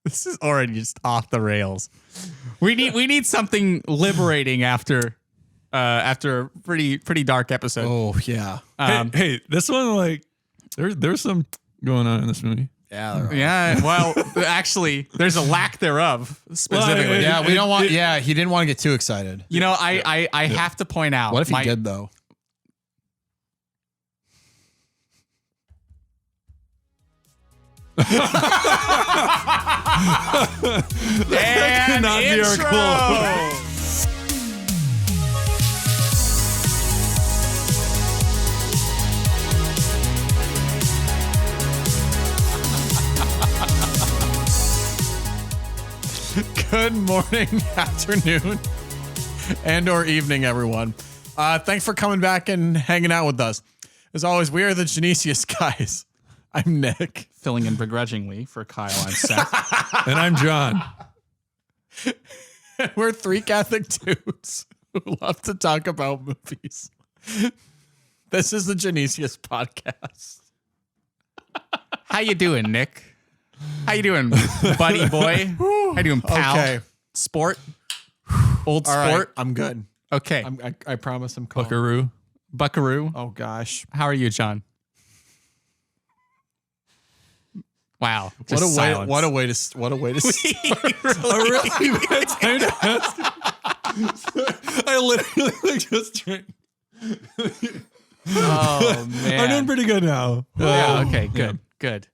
This is already just off the rails. We need something liberating after a pretty dark episode. Oh yeah. Hey, this one, like, there's some going on in this movie. Yeah. Yeah. Well, actually, there's a lack thereof specifically. Yeah, we don't want. Yeah, he didn't want to get too excited. You know, I have to point out. What if he did though? And Not be our intro. clue. Good morning, afternoon, and or evening, everyone. Thanks for coming back and hanging out with us. As always, we are the Genesius guys. I'm Nick. Filling in begrudgingly for Kyle and Seth. And I'm John. We're three Catholic dudes who love to talk about movies. This is the Genesius podcast. How you doing, Nick? How you doing, buddy boy? How you doing, pal? Okay. Sport? Old All sport? right, I'm good. Okay. I promise I'm calm. Buckaroo. Buckaroo. Oh gosh. How are you, John? Wow. What a way! silence. What a way to! What a way to! Really bad time to ask. I literally just drank. Oh, man. I'm doing pretty good now. Yeah, okay, good, good,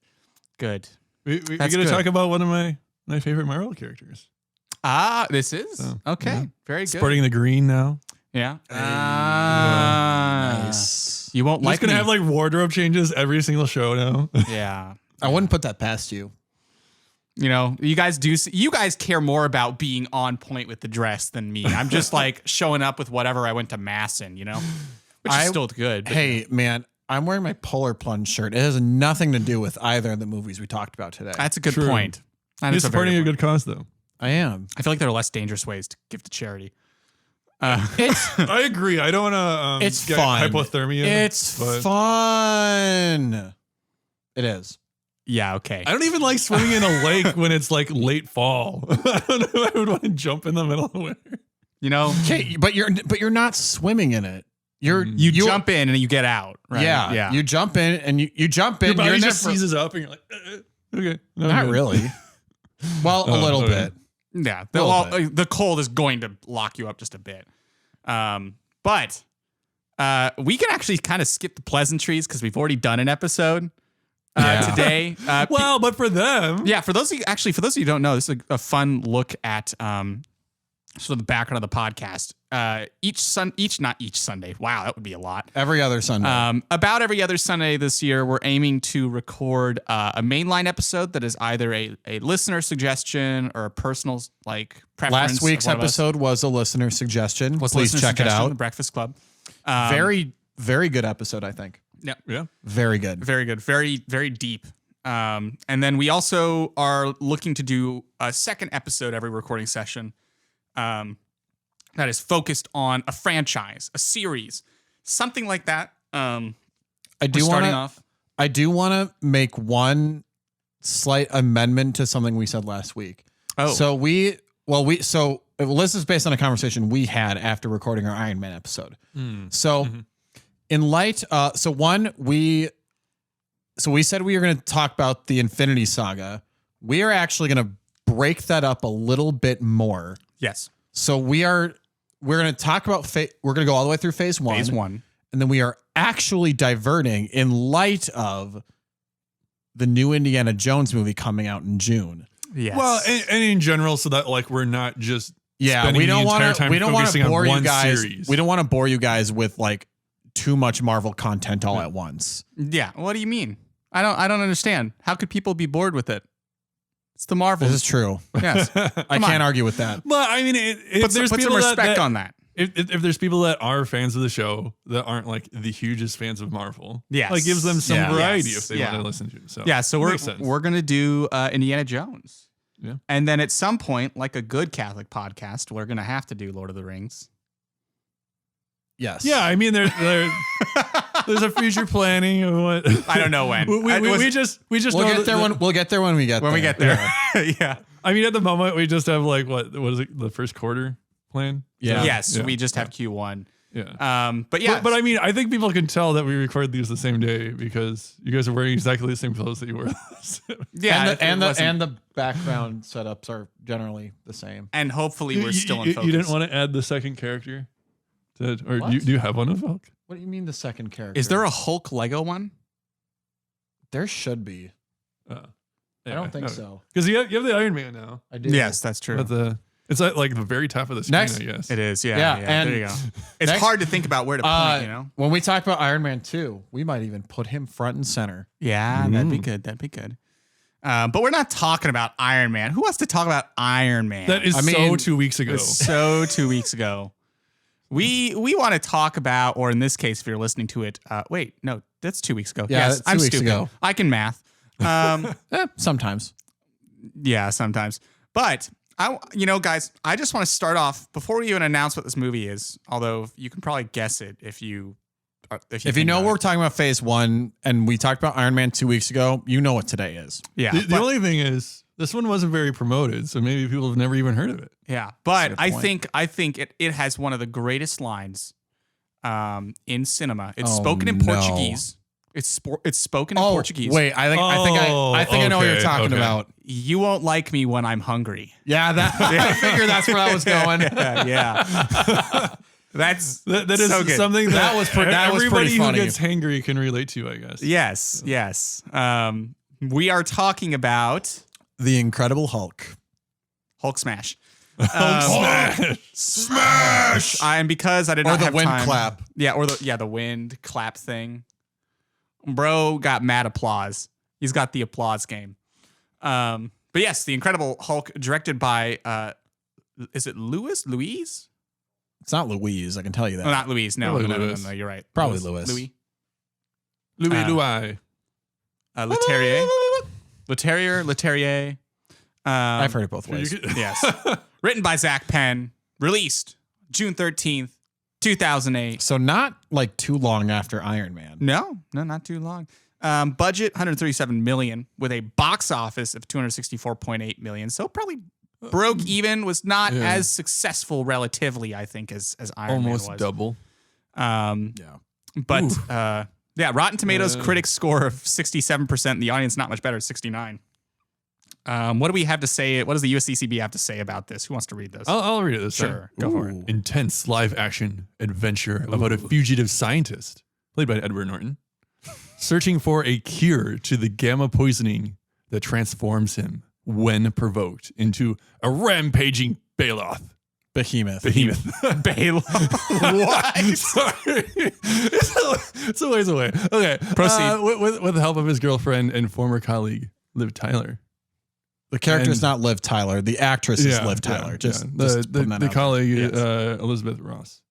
good. We're That's going to good. talk about one of my favorite Marvel characters. Ah, this is? So, Okay, yeah. very good. Sporting the green now. Yeah. Nice. You won't I'm like just going to me. have like wardrobe changes every single show now. Yeah. I wouldn't put that past you. You know, you guys care more about being on point with the dress than me. I'm just like showing up with whatever I went to mass in, you know, which is still good. But Hey, man, I'm wearing my Polar Plunge shirt. It has nothing to do with either of the movies we talked about today. that's a good True. point. That You're is a very supporting a good good cause, though. I am. I feel like there are less dangerous ways to give to charity. It's I agree. I don't want to It's get fun. hypothermia. it's but fun. It is. Yeah. Okay. I don't even like swimming in a lake when it's like late fall. I don't know if I would want to jump in the middle of winter. You know, Okay, but you're not swimming in it. you jump in and you get out. Right? Yeah, Yeah. You jump in and you jump in. Your body you're in there just for- seizes up and you're like, okay. No, Not I'm good. really. Well, a Oh, little okay. bit. Yeah, Little the cold is going to lock you up just a bit. But we can actually kind of skip the pleasantries because we've already done an episode today. Well, but for them, Yeah, for those of you who don't know, this is a fun look at sort of the background of the podcast. Not each Sunday. Wow, that would be a lot. Every other Sunday. About every other Sunday this year, we're aiming to record a mainline episode that is either a listener suggestion or a personal like preference. Last week's of one of us. episode was a listener suggestion. Was Please listener check it suggestion, The out. Breakfast Club. Very, very good episode, I think. yeah. Very good. Very good. Very, very deep. And then we also are looking to do a second episode every recording session that is focused on a franchise, a series, something like that. I We're do starting want off. I do want to make one slight amendment to something we said last week. Oh, So this is based on a conversation we had after recording our Iron Man episode. So in light, we said we were going to talk about the Infinity Saga. We are actually going to break that up a little bit more. yes. So we're going to talk about, we're going to go all the way through phase one. Phase one. And then we are actually diverting in light of the new Indiana Jones movie coming out in June. Yes. Well, and in general, so that like we're not just Yeah, spending we don't the entire want to. time We don't want focusing to on bore you one guys. series. We don't want to bore you guys with like too much Marvel content all at once. yeah. What do you mean? I don't understand. How could people be bored with it? It's the Marvels. This is true. Yes. I can't argue with that. But I mean, if Put there's some people respect that, on that. if there's people that are fans of the show that aren't like the hugest fans of Marvel, Yes. like gives them some Yeah. variety Yes. if they Yeah. want to listen to it. So Yeah. So makes sense. we're gonna do Indiana Jones. Yeah. And then at some point, like a good Catholic podcast, we're gonna have to do Lord of the Rings. Yes. Yeah, I mean, they're There's a future planning of what. I don't know when. We just We'll know get there when we'll get there when we get there. When we get there. Yeah. I mean, at the moment, we just have like what is it? The first quarter plan. Yeah. Yes, Yeah. we just have Q1. Yeah. But yeah. But I mean, I think people can tell that we record these the same day because you guys are wearing exactly the same clothes that you were. yeah. And the background setups are generally the same. And hopefully we're still in focus. You didn't want to add the second character, or What? do you have one of Hulk? What do you mean the second character? Is there a Hulk Lego one? There should be. I don't think so. Because you have the Iron Man now. I do. Yes, that's true. But it's at like the very top of the screen, Next. I guess. It is, yeah. Yeah, yeah, and there you go. It's next- hard to think about where to point, you know? When we talk about Iron Man 2, we might even put him front and center. Yeah, that'd be good. That'd be good. But we're not talking about Iron Man. Who wants to talk about Iron Man? That is I so mean, 2 weeks ago. so 2 weeks ago. We want to talk about, or in this case, if you're listening to it, wait, no, that's 2 weeks ago. Yeah, yes, that's 2 I'm weeks stupid. ago. I can math. Sometimes. Yeah, sometimes. But guys, I just want to start off before we even announce what this movie is. Although you can probably guess it if you If know we're talking about Phase 1 and we talked about Iron Man 2 weeks ago, you know what today is. Yeah, The only thing is, this one wasn't very promoted, so maybe people have never even heard of it. yeah. But Fair I point. think it has one of the greatest lines in cinema. It's Oh, spoken in no. Portuguese. It's spoken in Portuguese. Wait, I think I know what you're talking okay. about. You won't like me when I'm hungry. Yeah, I figured that's where I was going. Yeah. That is That so good. something that was pretty everybody funny. who gets hangry can relate to, I guess. Yes. We are talking about The Incredible Hulk. Hulk Smash. Smash! And because I did Or not the have wind time, clap. Yeah, or the wind clap thing. Bro got mad applause. He's got the applause game. But yes, The Incredible Hulk, directed by is it Louise? It's not Louise, I can tell you that. No, not Louise. No, Probably no, Louis. no, you're right. Probably Louis. Louis. Louis. Leterrier. I've heard it both ways. Yes. Written by Zach Penn. Released June 13th, 2008. So not like too long after Iron Man. No, not too long. Budget 137 million with a box office of 264.8 million. So probably broke even, was not as successful relatively, I think, as Iron Man was. Almost double. Yeah. But Rotten Tomatoes critic score of 67%. The audience not much better, 69. What do we have to say? What does the USCCB have to say about this? Who wants to read this? I'll read it this time. Sure, go for it. Intense live action adventure about a fugitive scientist, played by Edward Norton, searching for a cure to the gamma poisoning that transforms him when provoked into a rampaging Bailoff. Behemoth. Bailoff. What? Sorry. It's a ways away. Okay. Proceed. With the help of his girlfriend and former colleague, Liv Tyler. The character is not Liv Tyler. The actress is Liv Tyler. The colleague, Elizabeth Ross.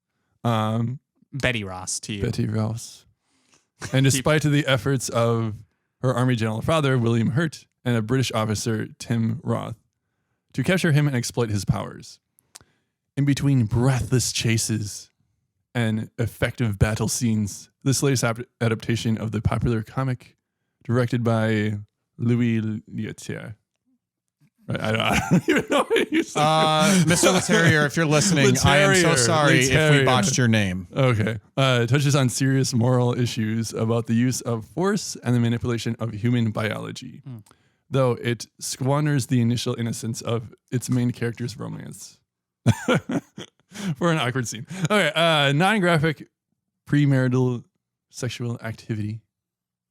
Betty Ross to you. Betty Ross. And despite the efforts of her Army General father, William Hurt, and a British officer, Tim Roth, to capture him and exploit his powers. In between breathless chases and effective battle scenes, this latest adaptation of the popular comic, directed by Louis Leterrier. Right, I don't even know how you say Mr. Leterrier, if you're listening, I am so sorry if we botched your name. Okay. Touches on serious moral issues about the use of force and the manipulation of human biology, though it squanders the initial innocence of its main character's romance. For an awkward scene. Okay. Non-graphic premarital sexual activity,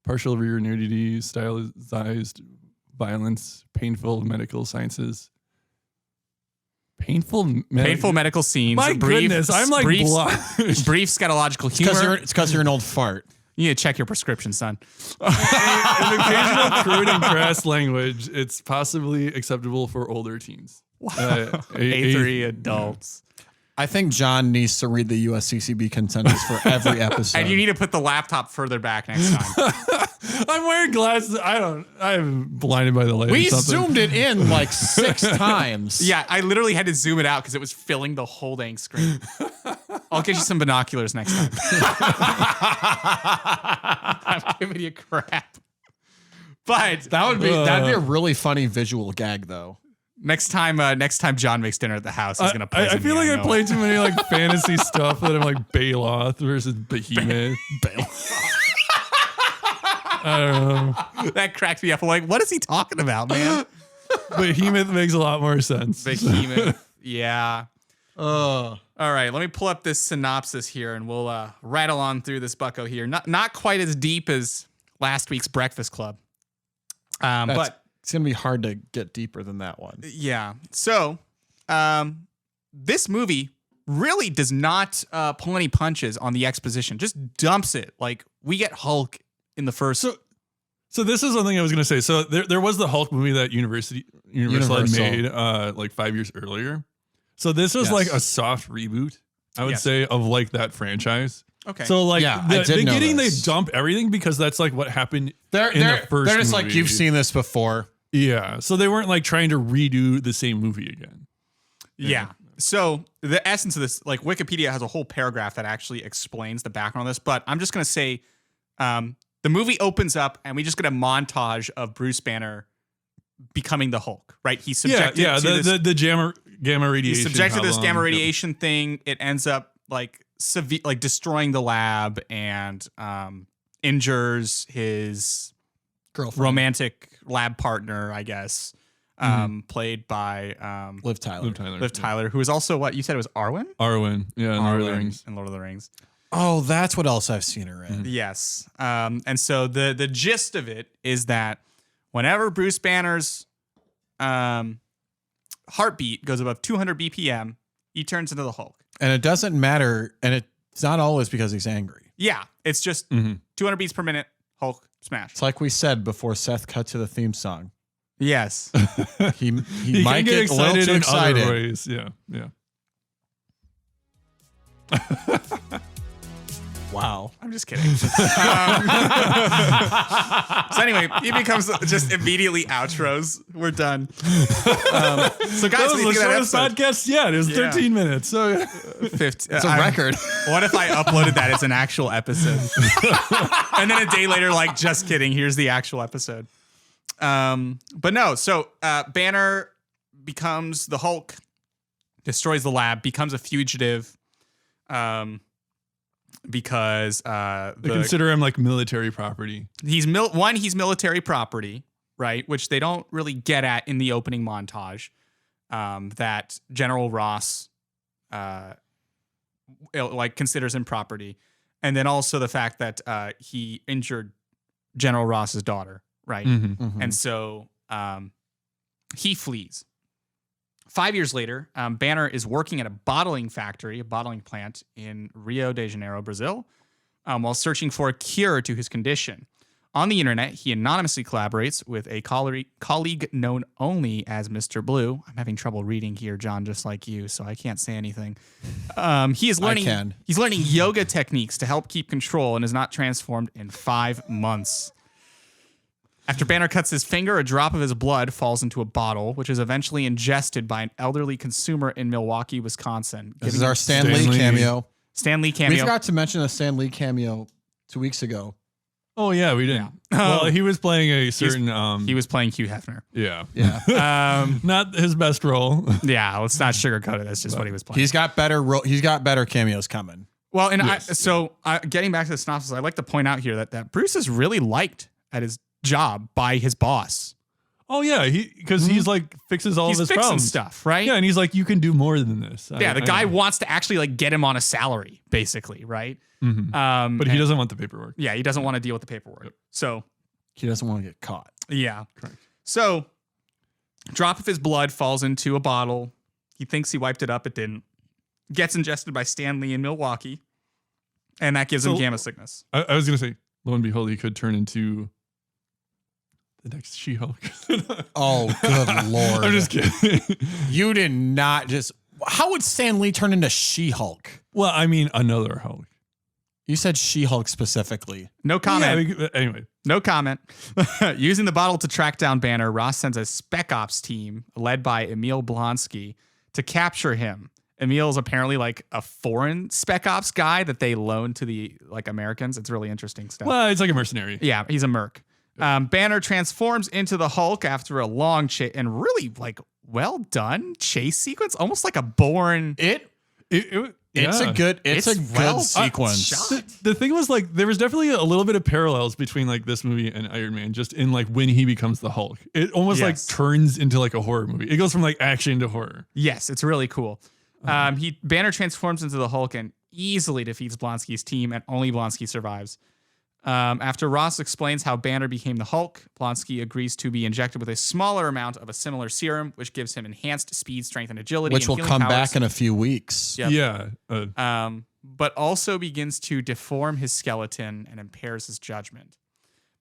partial rear nudity, stylized violence, painful medical sciences. Painful medical scenes. My goodness, I'm like brief blind. scatological humor. It's because you're an old fart. You need to check your prescription, son. An occasional crude and crass language. It's possibly acceptable for older teens. A3 adults. I think John needs to read the USCCB consensus for every episode. And you need to put the laptop further back next time. I'm wearing glasses. I'm blinded by the light. We or something. zoomed it in like 6 times. Yeah, I literally had to zoom it out because it was filling the whole dang screen. I'll get you some binoculars next time. I'm giving you crap. But That'd be a really funny visual gag though. next time John makes dinner at the house, he's gonna play. I feel like I played too many like fantasy stuff that I'm like Baloth versus Behemoth. I don't know. That cracked me up. I'm like, what is he talking about, man? Behemoth makes a lot more sense. Behemoth. Yeah. All right, let me pull up this synopsis here, and we'll rattle on through this bucko here. Not quite as deep as last week's Breakfast Club, but It's gonna be hard to get deeper than that one. yeah. So, this movie really does not pull any punches on the exposition. Just dumps it. Like we get Hulk in the first. So this is something I was gonna say. So there was the Hulk movie that Universal had made like 5 years earlier. So this was like a soft reboot, I would say, of like that franchise. Okay. So like the beginning they this. dump everything because that's like what happened in They're the first They're just movie. like, you've seen this before. Yeah. So they weren't like trying to redo the same movie again. Yeah. So the essence of this, like Wikipedia has a whole paragraph that actually explains the background of this, but I'm just going to say the movie opens up and we just get a montage of Bruce Banner becoming the Hulk, right? He's subjected to the gamma radiation. He's subjected to this gamma problem. radiation thing. It ends up like destroying the lab and injures his Girlfriend. romantic lab partner, I guess, played by Liv Tyler. Liv Tyler, who is also what you said it was Arwen? Arwen. Yeah, in Lord of the Arwen Rings. in Lord of the Rings. Oh, that's what else I've seen her in. Yes. And so the gist of it is that whenever Bruce Banner's heartbeat goes above 200 BPM, he turns into the Hulk. And it doesn't matter, and it's not always because he's angry. Yeah, it's just 200 beats per minute, Hulk smash. It's like we said before Seth cut to the theme song. Yes. He He might can get a little too in excited. other ways. Yeah, yeah. Wow. I'm just kidding. So anyway, he becomes just immediately outros. We're done. So guys, That was we the think of that shortest episode. podcast yet. It was 13 minutes. So 50, It's a record. What if I uploaded that as an actual episode? And then a day later, like, just kidding, here's the actual episode. But no, so Banner becomes the Hulk, destroys the lab, becomes a fugitive, because they consider him like military property. he's military property, right? Which they don't really get at in the opening montage. That General Ross like considers him property, and then also the fact that he injured General Ross's daughter, right? And so he flees. 5 years later, Banner is working at a bottling factory, a bottling plant in Rio de Janeiro, Brazil, while searching for a cure to his condition. On the internet, he anonymously collaborates with a colleague known only as Mr. Blue. I'm having trouble reading here, John, just like you, so I can't say anything. He's learning yoga techniques to help keep control and is not transformed in 5 months. After Banner cuts his finger, a drop of his blood falls into a bottle, which is eventually ingested by an elderly consumer in Milwaukee, Wisconsin. This is our Stan Lee cameo. Stan Lee cameo. We forgot to mention a Stan Lee cameo 2 weeks ago. Oh yeah, we didn't. Well, he was playing a certain. He was playing Hugh Hefner. Yeah, Yeah. not his best role. Yeah, let's not sugarcoat it. That's just what he was playing. He's got better cameos coming. Well, and getting back to the synopsis, I'd like to point out here that Bruce is really liked at his job by his boss. Oh yeah, because he's like fixes all He's of his fixing problems stuff, right? Yeah, and he's like, you can do more than this. Yeah, the guy wants to actually like get him on a salary, basically, right? But he doesn't want the paperwork. Yeah, he doesn't want to deal with the paperwork. Yep. So He doesn't want to get caught. yeah, Correct. So drop of his blood falls into a bottle. He thinks he wiped it up. It didn't. Gets ingested by Stan Lee in Milwaukee, and that gives him gamma sickness. I was gonna say, lo and behold, he could turn into the next She-Hulk. Oh, good Lord. I'm just kidding. You did not just. How would Stan Lee turn into She-Hulk? Well, I mean, another Hulk. You said She-Hulk specifically. No comment. Yeah, anyway. No comment. Using the bottle to track down Banner, Ross sends a Spec Ops team led by Emil Blonsky to capture him. Emil is apparently like a foreign Spec Ops guy that they loan to the like Americans. It's really interesting stuff. Well, it's like a mercenary. Yeah, he's a merc. Banner transforms into the Hulk after a long and really like well done chase sequence, almost like a Bourne. It's a good sequence. The thing was like there was definitely a little bit of parallels between like this movie and Iron Man, just in like when he becomes the Hulk. It almost like turns into like a horror movie. It goes from like action to horror. Yes, it's really cool. Banner transforms into the Hulk and easily defeats Blonsky's team, and only Blonsky survives. After Ross explains how Banner became the Hulk, Blonsky agrees to be injected with a smaller amount of a similar serum, which gives him enhanced speed, strength, and agility. Which and will come powers. back in a few weeks. Yep. Yeah. But also begins to deform his skeleton and impairs his judgment.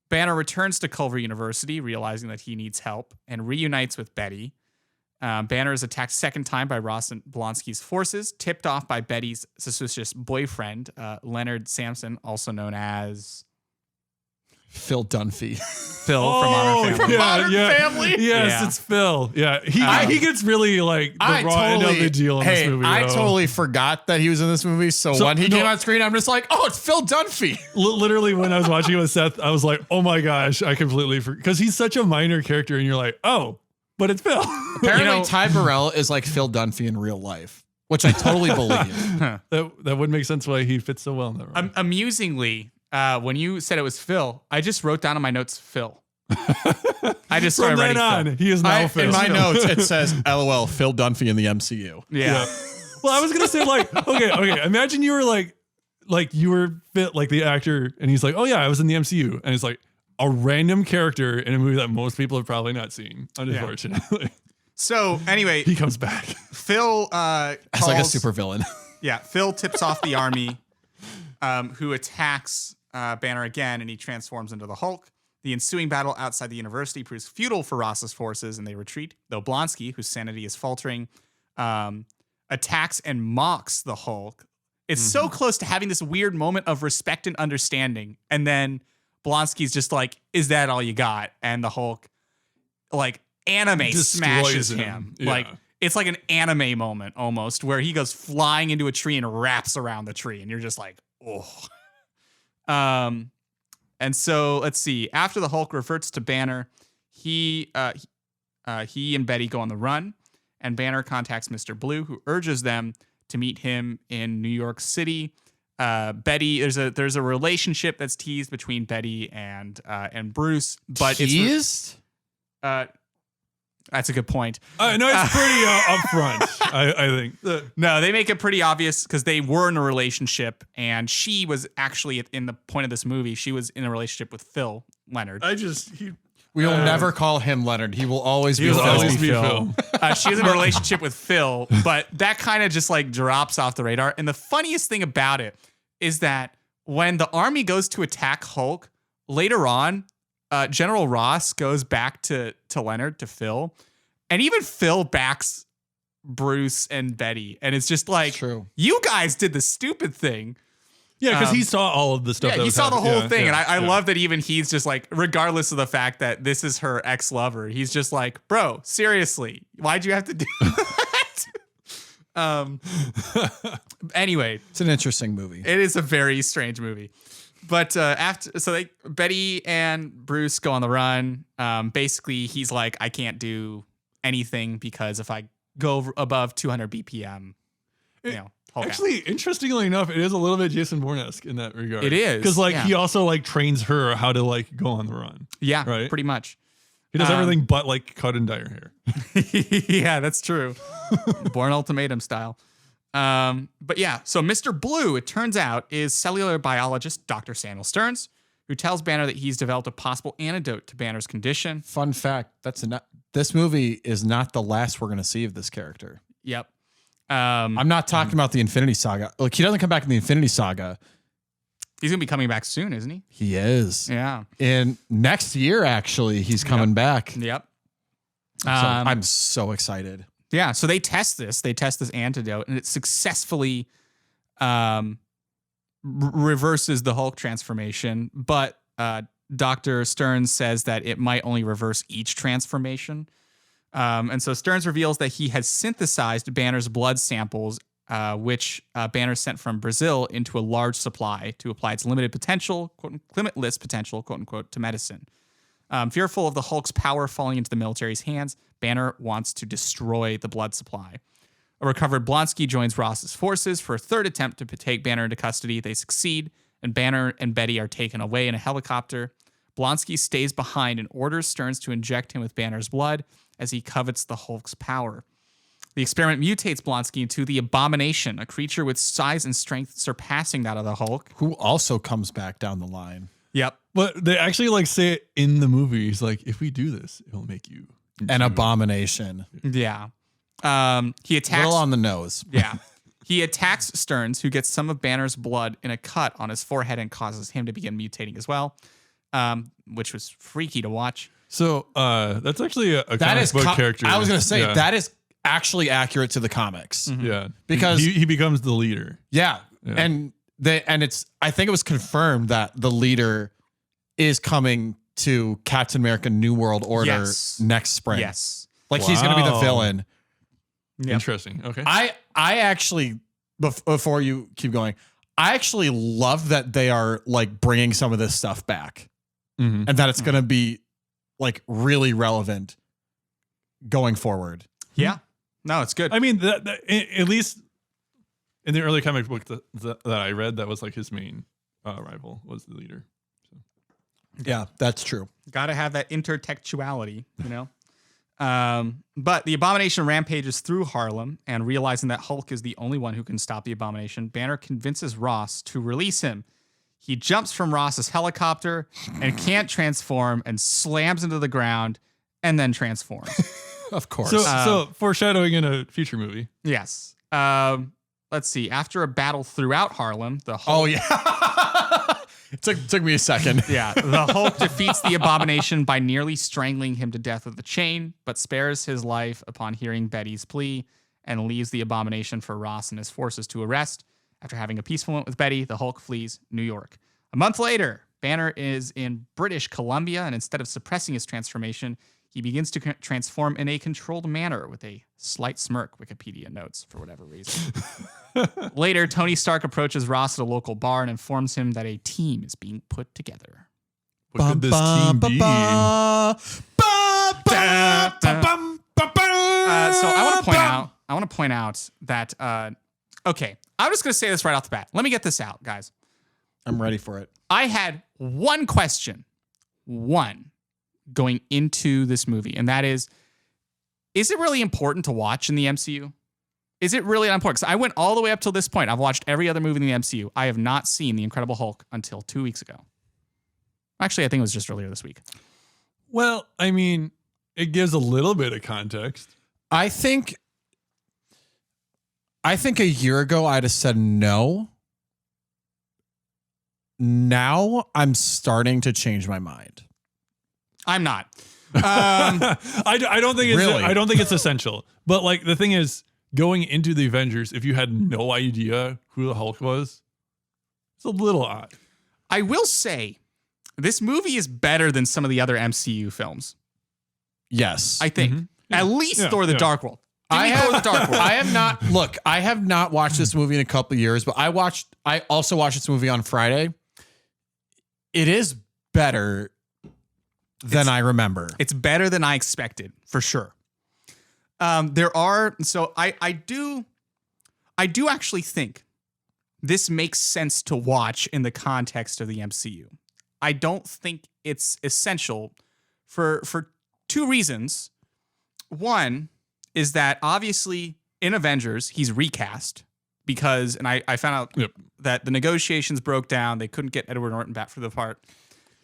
Banner returns to Culver University, realizing that he needs help, and reunites with Betty. Banner is attacked second time by Ross and Blonsky's forces, tipped off by Betty's suspicious boyfriend, Leonard Sampson, also known as Phil Dunphy. Phil from Modern Family. Modern Family? Yes, Yeah. it's Phil. Yeah, he gets really like the raw end of the deal in this movie. I though. totally forgot that he was in this movie. So when he came on screen, I'm just like, oh, it's Phil Dunphy. Literally, when I was watching it with Seth, I was like, oh my gosh, I completely forgot. Because he's such a minor character, and you're like, oh, but it's Phil. Apparently, Ty Burrell is like Phil Dunphy in real life, which I totally believe. That would make sense why he fits so well in that role. Amusingly, when you said it was Phil, I just wrote down in my notes Phil. I just From started then writing on, Phil. he is now Phil. In my notes, it says, LOL, Phil Dunphy in the MCU. Yeah. Well, I was gonna say like, okay. Imagine you were like you were fit like the actor, and he's like, oh yeah, I was in the MCU, and it's like a random character in a movie that most people have probably not seen, unfortunately. So anyway, He comes back. Phil It's like a super villain. Yeah, Phil tips off the army, who attacks Banner again, and he transforms into the Hulk. The ensuing battle outside the university proves futile for Ross's forces, and they retreat, though Blonsky, whose sanity is faltering, attacks and mocks the Hulk. It's so close to having this weird moment of respect and understanding, and then Blonsky's just like, is that all you got? And the Hulk, like, anime Destroys smashes him. him. Yeah. Like, it's like an anime moment almost, where he goes flying into a tree and wraps around the tree, and you're just like, oh. And so let's see. After the Hulk reverts to Banner, he and Betty go on the run, and Banner contacts Mr. Blue, who urges them to meet him in New York City. Betty, there's a relationship that's teased between Betty and Bruce, but Teased? That's a good point. No, it's pretty upfront. I think. No, they make it pretty obvious because they were in a relationship, and she was actually in the point of this movie. She was in a relationship with Phil Leonard. We will never call him Leonard. He will always be He'll Phil. always be Phil. She was in a relationship with Phil, but that kind of just like drops off the radar. And the funniest thing about it is that when the army goes to attack Hulk later on, General Ross goes back to Leonard, to Phil, and even Phil backs Bruce and Betty. And it's just like, True. You guys did the stupid thing. Yeah, because he saw all of the stuff. Yeah, that he was saw the happening. whole thing. And I love that even he's just like, regardless of the fact that this is her ex-lover, he's just like, bro, seriously, why'd you have to do that? Anyway. It's an interesting movie. It is a very strange movie. But Betty and Bruce go on the run. Basically, he's like, I can't do anything because if I go above 200 BPM, Hulk Actually, interestingly enough, it is a little bit Jason Bourne-esque in that regard. It is, because yeah. he also like trains her how to like go on the run. Yeah, right. Pretty much. He does everything but like cut and dye her hair. Yeah, that's true. Bourne Ultimatum style. But yeah, so Mr. Blue, it turns out, is cellular biologist Dr. Samuel Stearns, who tells Banner that he's developed a possible antidote to Banner's condition. Fun fact: this movie is not the last we're going to see of this character. Yep. I'm not talking about the Infinity Saga. Like, he doesn't come back in the Infinity Saga. He's gonna be coming back soon, isn't he? He is. Yeah. And next year, actually, he's coming back. Yep. So I'm so excited. Yeah. So they test this. They test this antidote, and it successfully reverses the Hulk transformation, but Dr. Stearns says that it might only reverse each transformation. And so Stearns reveals that he has synthesized Banner's blood samples, which Banner sent from Brazil, into a large supply to apply its limited potential, limitless potential, quote unquote, to medicine. Fearful of the Hulk's power falling into the military's hands, Banner wants to destroy the blood supply. A recovered Blonsky joins Ross's forces for a third attempt to take Banner into custody. They succeed, and Banner and Betty are taken away in a helicopter. Blonsky stays behind and orders Stearns to inject him with Banner's blood as he covets the Hulk's power. The experiment mutates Blonsky into the Abomination, a creature with size and strength surpassing that of the Hulk. Who also comes back down the line. Yep. But they actually like say it in the movie. He's like, if we do this, it'll make you An abomination. Yeah. He attacks. Little on the nose. Yeah. He attacks Stearns, who gets some of Banner's blood in a cut on his forehead and causes him to begin mutating as well, which was freaky to watch. So that's actually a comic book character. I was going to say, that is actually accurate to the comics. Mm-hmm. Yeah. Because he becomes the leader. Yeah. And it's, I think it was confirmed that the leader is coming to Captain America New World Order next spring. Yes. Like he's going to be the villain. Yep. Interesting. Okay. I actually, before you keep going, I actually love that they are like bringing some of this stuff back and that it's going to be like really relevant going forward. Yeah. No, it's good. I mean, that at least in the early comic book that I read, that was like his main rival was the leader. So. Yeah, that's true. Got to have that intertextuality, you know? But the Abomination rampages through Harlem, and realizing that Hulk is the only one who can stop the Abomination, Banner convinces Ross to release him. He jumps from Ross's helicopter and can't transform and slams into the ground and then transforms. Of course. So foreshadowing in a future movie. Yes. Let's see. After a battle throughout Harlem, the Hulk... Oh, yeah. It took me a second. Yeah. The Hulk defeats the Abomination by nearly strangling him to death with a chain, but spares his life upon hearing Betty's plea and leaves the Abomination for Ross and his forces to arrest. After having a peaceful moment with Betty, the Hulk flees New York. A month later, Banner is in British Columbia, and instead of suppressing his transformation, he begins to transform in a controlled manner with a slight smirk, Wikipedia notes, for whatever reason. Later, Tony Stark approaches Ross at a local bar and informs him that a team is being put together. What could this team be? So I want to point out that, okay, I'm just going to say this right off the bat. Let me get this out, guys. I'm ready for it. I had one question, going into this movie, and that is it really important to watch in the MCU? Is it really important? Because I went all the way up till this point. I've watched every other movie in the MCU. I have not seen The Incredible Hulk until 2 weeks ago. Actually, I think it was just earlier this week. Well, I mean, it gives a little bit of context. I think a year ago I'd have said no. Now I'm starting to change my mind. I'm not. I don't think it's Really? I don't think it's essential. But like the thing is, going into the Avengers, if you had no idea who the Hulk was, it's a little odd. I will say, this movie is better than some of the other MCU films. Yes. I think. At least Thor the Dark World. I Thor the Dark World. I have not watched this movie in a couple of years, but I also watched this movie on Friday. It is better than I remember. It's better than I expected, for sure. I do actually think this makes sense to watch in the context of the MCU. I don't think it's essential for two reasons. One is that obviously in Avengers, he's recast because, and I found out that the negotiations broke down. They couldn't get Edward Norton back for the part.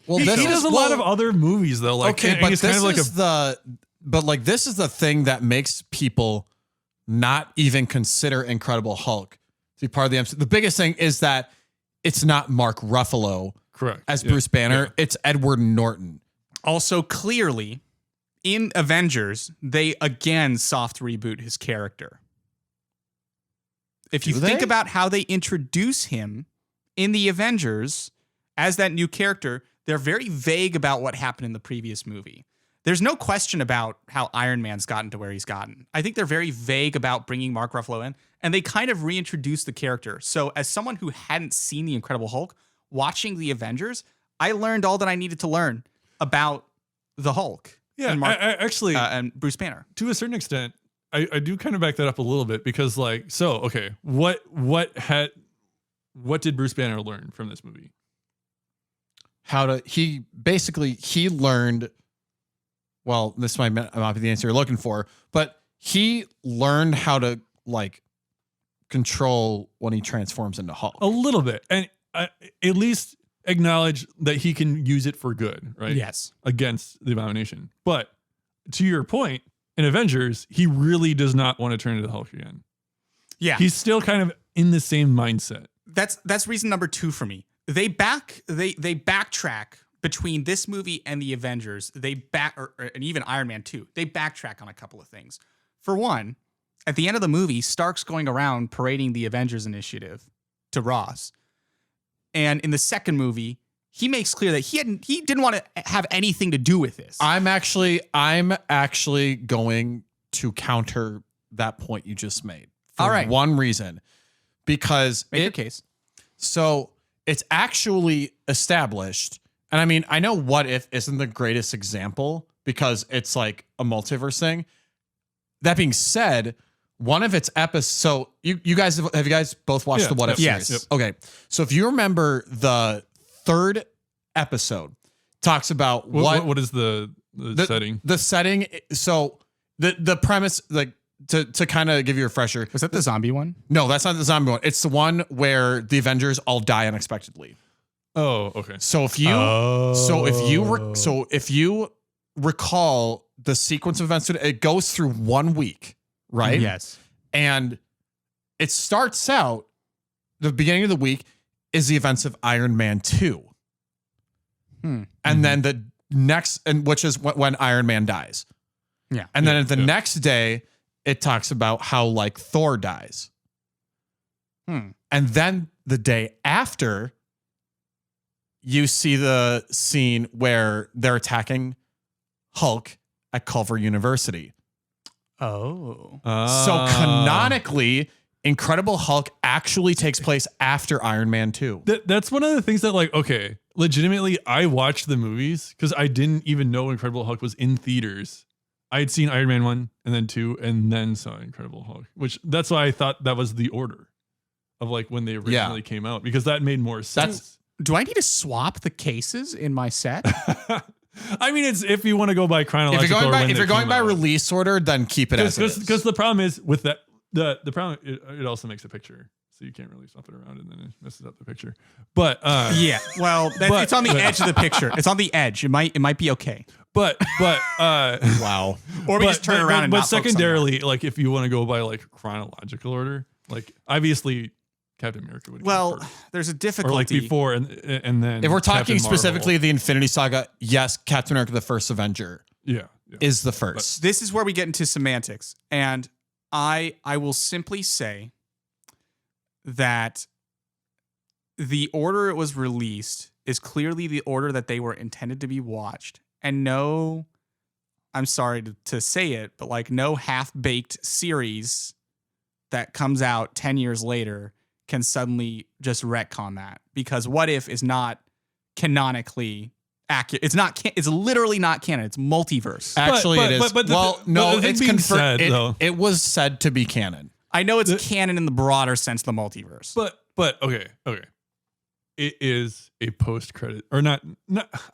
Well, He does a lot of other movies though. Like, okay, and but he's this kind of like this is the thing that makes people not even consider Incredible Hulk to be part of the MCU. The biggest thing is that it's not Mark Ruffalo correct as Bruce Banner. Yeah. It's Edward Norton. Also, clearly, in Avengers, they again soft reboot his character. If you think about how they introduce him in the Avengers, as that new character, they're very vague about what happened in the previous movie. There's no question about how Iron Man's gotten to where he's gotten. I think they're very vague about bringing Mark Ruffalo in, and they kind of reintroduce the character. So as someone who hadn't seen The Incredible Hulk, watching the Avengers, I learned all that I needed to learn about the Hulk. Yeah, and Mark, I actually, and Bruce Banner. to a certain extent, I do kind of back that up a little bit because, like, so okay, what did Bruce Banner learn from this movie? He learned. Well, this might not be the answer you're looking for, but he learned how to like control when he transforms into Hulk. A little bit, and at least acknowledge that he can use it for good, right? Yes. Against the Abomination. But to your point, in Avengers, he really does not want to turn into the Hulk again. Yeah. He's still kind of in the same mindset. That's reason number 2 for me. They backtrack between this movie and the Avengers. And even Iron Man 2. They backtrack on a couple of things. For one, at the end of the movie, Stark's going around parading the Avengers Initiative to Ross. And in the second movie, he makes clear that he didn't want to have anything to do with this. I'm actually going to counter that point you just made. For All right. one reason. Because Make your case. So it's actually established. And I mean, I know What If isn't the greatest example because it's like a multiverse thing. That being said, one of its episodes. So you guys have you guys both watched the What If yes. series? Yep. Okay. So if you remember the third episode talks about what is the setting? The setting. So the premise, like to kind of give you a refresher. Was that the zombie one? No, that's not the zombie one. It's the one where the Avengers all die unexpectedly. Oh, okay. So if you recall the sequence of events, it goes through 1 week, right? Yes. And it starts out, the beginning of the week is the events of Iron Man 2. And then the next, and which is when Iron Man dies. Yeah. And then the next day, it talks about how like Thor dies. And then the day after, you see the scene where they're attacking Hulk at Culver University. Oh. So canonically, Incredible Hulk actually takes place after Iron Man 2. That's one of the things that, like, okay, legitimately, I watched the movies because I didn't even know Incredible Hulk was in theaters. I had seen Iron Man 1 and then 2 and then saw Incredible Hulk, which that's why I thought that was the order of like when they originally came out, because that made more sense. Do I need to swap the cases in my set? I mean, it's if you want to go by chronological. If you're going by release order, then keep it as it is. Because the problem is with that, the problem, it also makes a picture. So you can't really swap it around and then it messes up the picture. But yeah, well, it's on the edge of the picture. It's on the edge. It might be okay. But wow. Or we just turn around and but not secondarily, like if you want to go by like chronological order, like obviously Captain America would. Well, there's a difficulty. Or like before and then. If we're talking Captain specifically Marvel. the Infinity Saga, yes, Captain America: The First Avenger is the first. This is where we get into semantics, and I will simply say that the order it was released is clearly the order that they were intended to be watched. And no, I'm sorry to say it, but like no half-baked series that comes out 10 years later can suddenly just retcon that, because What If is not canonically accurate. It's literally not canon. It's multiverse. Actually, it is. It's confirmed. Though. It was said to be canon. I know it's canon in the broader sense of the multiverse. But okay. It is a post-credit or not.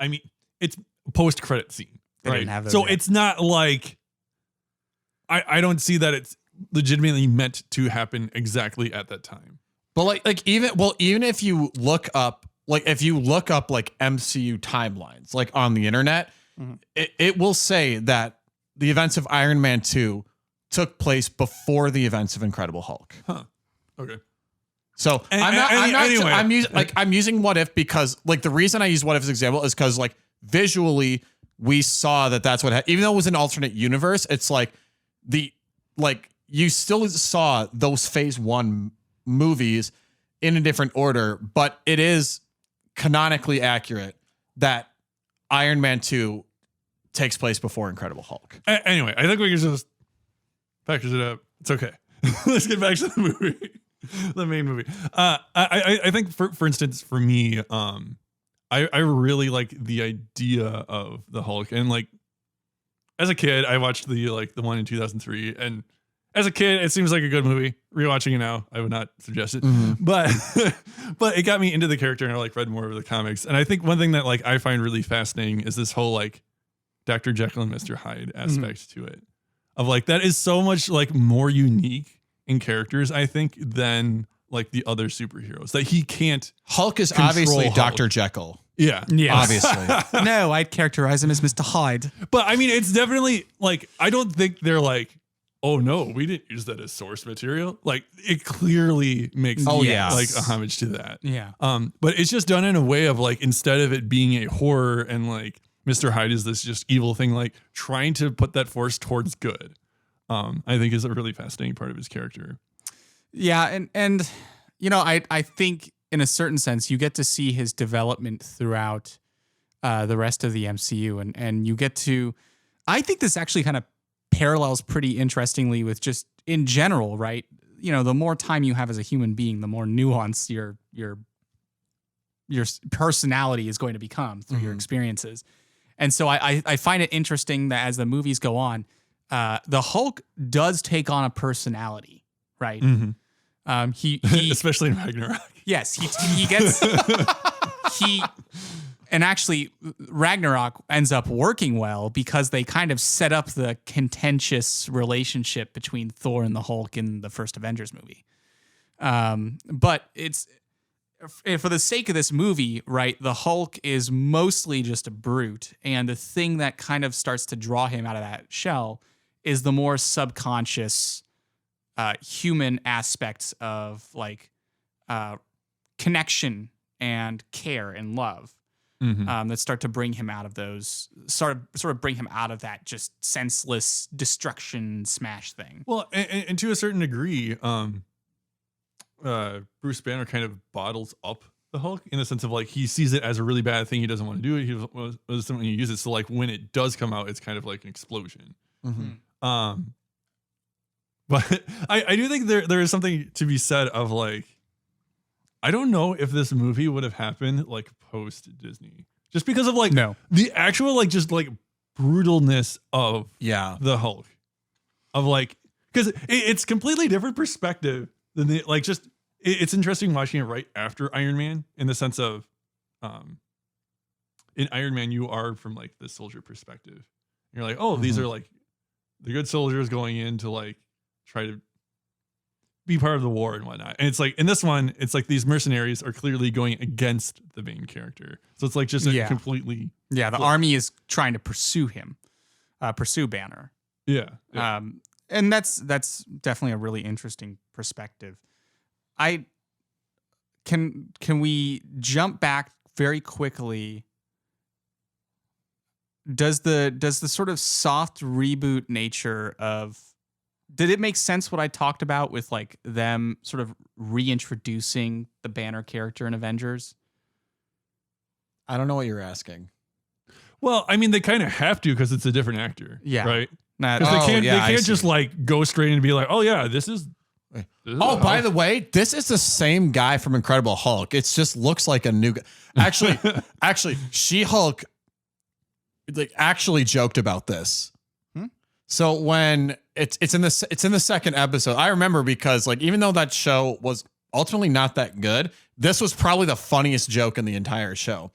I mean, it's a post-credit scene. They right? didn't have those so yet. it's not like I don't see that it's legitimately meant to happen exactly at that time. But even if you look up like MCU timelines like on the internet, it will say that the events of Iron Man 2 took place before the events of Incredible Hulk. Huh. Okay. So I'm using What If because like the reason I use What If as an example is because like visually we saw that's what even though it was an alternate universe, it's like you still saw those phase 1 movies in a different order, but it is canonically accurate that Iron Man 2 takes place before Incredible Hulk. Anyway, I think we can just package it up. It's okay. Let's get back to the movie, the main movie. I think for instance, for me, I really like the idea of the Hulk, and like as a kid, I watched the one in 2003, and as a kid, it seems like a good movie. Rewatching it now, I would not suggest it, but but it got me into the character, and I read more of the comics. And I think one thing that I find really fascinating is this whole Dr. Jekyll and Mr. Hyde aspect to it, of that is so much more unique in characters, I think, than the other superheroes that he can't. Hulk is obviously Hulk. Dr. Jekyll. Yeah, obviously. No, I'd characterize him as Mr. Hyde. But I mean, it's definitely I don't think they're oh no, we didn't use that as source material. It clearly makes a homage to that. Yeah. But it's just done in a way of instead of it being a horror and Mr. Hyde is this just evil thing, trying to put that force towards good. I think is a really fascinating part of his character. Yeah, and I think in a certain sense you get to see his development throughout the rest of the MCU, and you get to. I think this actually kind of parallels pretty interestingly with just in general, right? The more time you have as a human being, the more nuanced your personality is going to become through your experiences. And so I find it interesting that as the movies go on, the Hulk does take on a personality, right? He especially in Ragnarok. Yes, he gets and actually Ragnarok ends up working well because they kind of set up the contentious relationship between Thor and the Hulk in the first Avengers movie. But it's for the sake of this movie, right? The Hulk is mostly just a brute, and the thing that kind of starts to draw him out of that shell is the more subconscious human aspects of connection and care and love that start to bring him out of those sort of bring him out of that just senseless destruction smash thing. Well, and to a certain degree, Bruce Banner kind of bottles up the Hulk in the sense of he sees it as a really bad thing. He doesn't want to do it. He doesn't want to use it. So when it does come out, it's kind of like an explosion. But I do think there is something to be said of I don't know if this movie would have happened post Disney, just because of the actual just brutalness of the Hulk, of because it's completely different perspective than the it's interesting watching it right after Iron Man in the sense of in Iron Man you are from the soldier perspective. You're these are the good soldiers going in to try to be part of the war and whatnot. And it's in this one, it's these mercenaries are clearly going against the main character. So it's just a completely. Yeah. The army is trying to pursue him, pursue Banner. Yeah. And that's definitely a really interesting perspective. Can we jump back very quickly? Does the sort of soft reboot nature of, did it make sense what I talked about with them sort of reintroducing the Banner character in Avengers? I don't know what you're asking. Well, I mean, they kind of have to because it's a different actor. Yeah. Right? Because they can't just go straight and be oh yeah, this is by the way, this is the same guy from Incredible Hulk. It just looks like a new guy. Actually, She-Hulk actually joked about this. So when it's in the second episode, I remember because even though that show was ultimately not that good, this was probably the funniest joke in the entire show.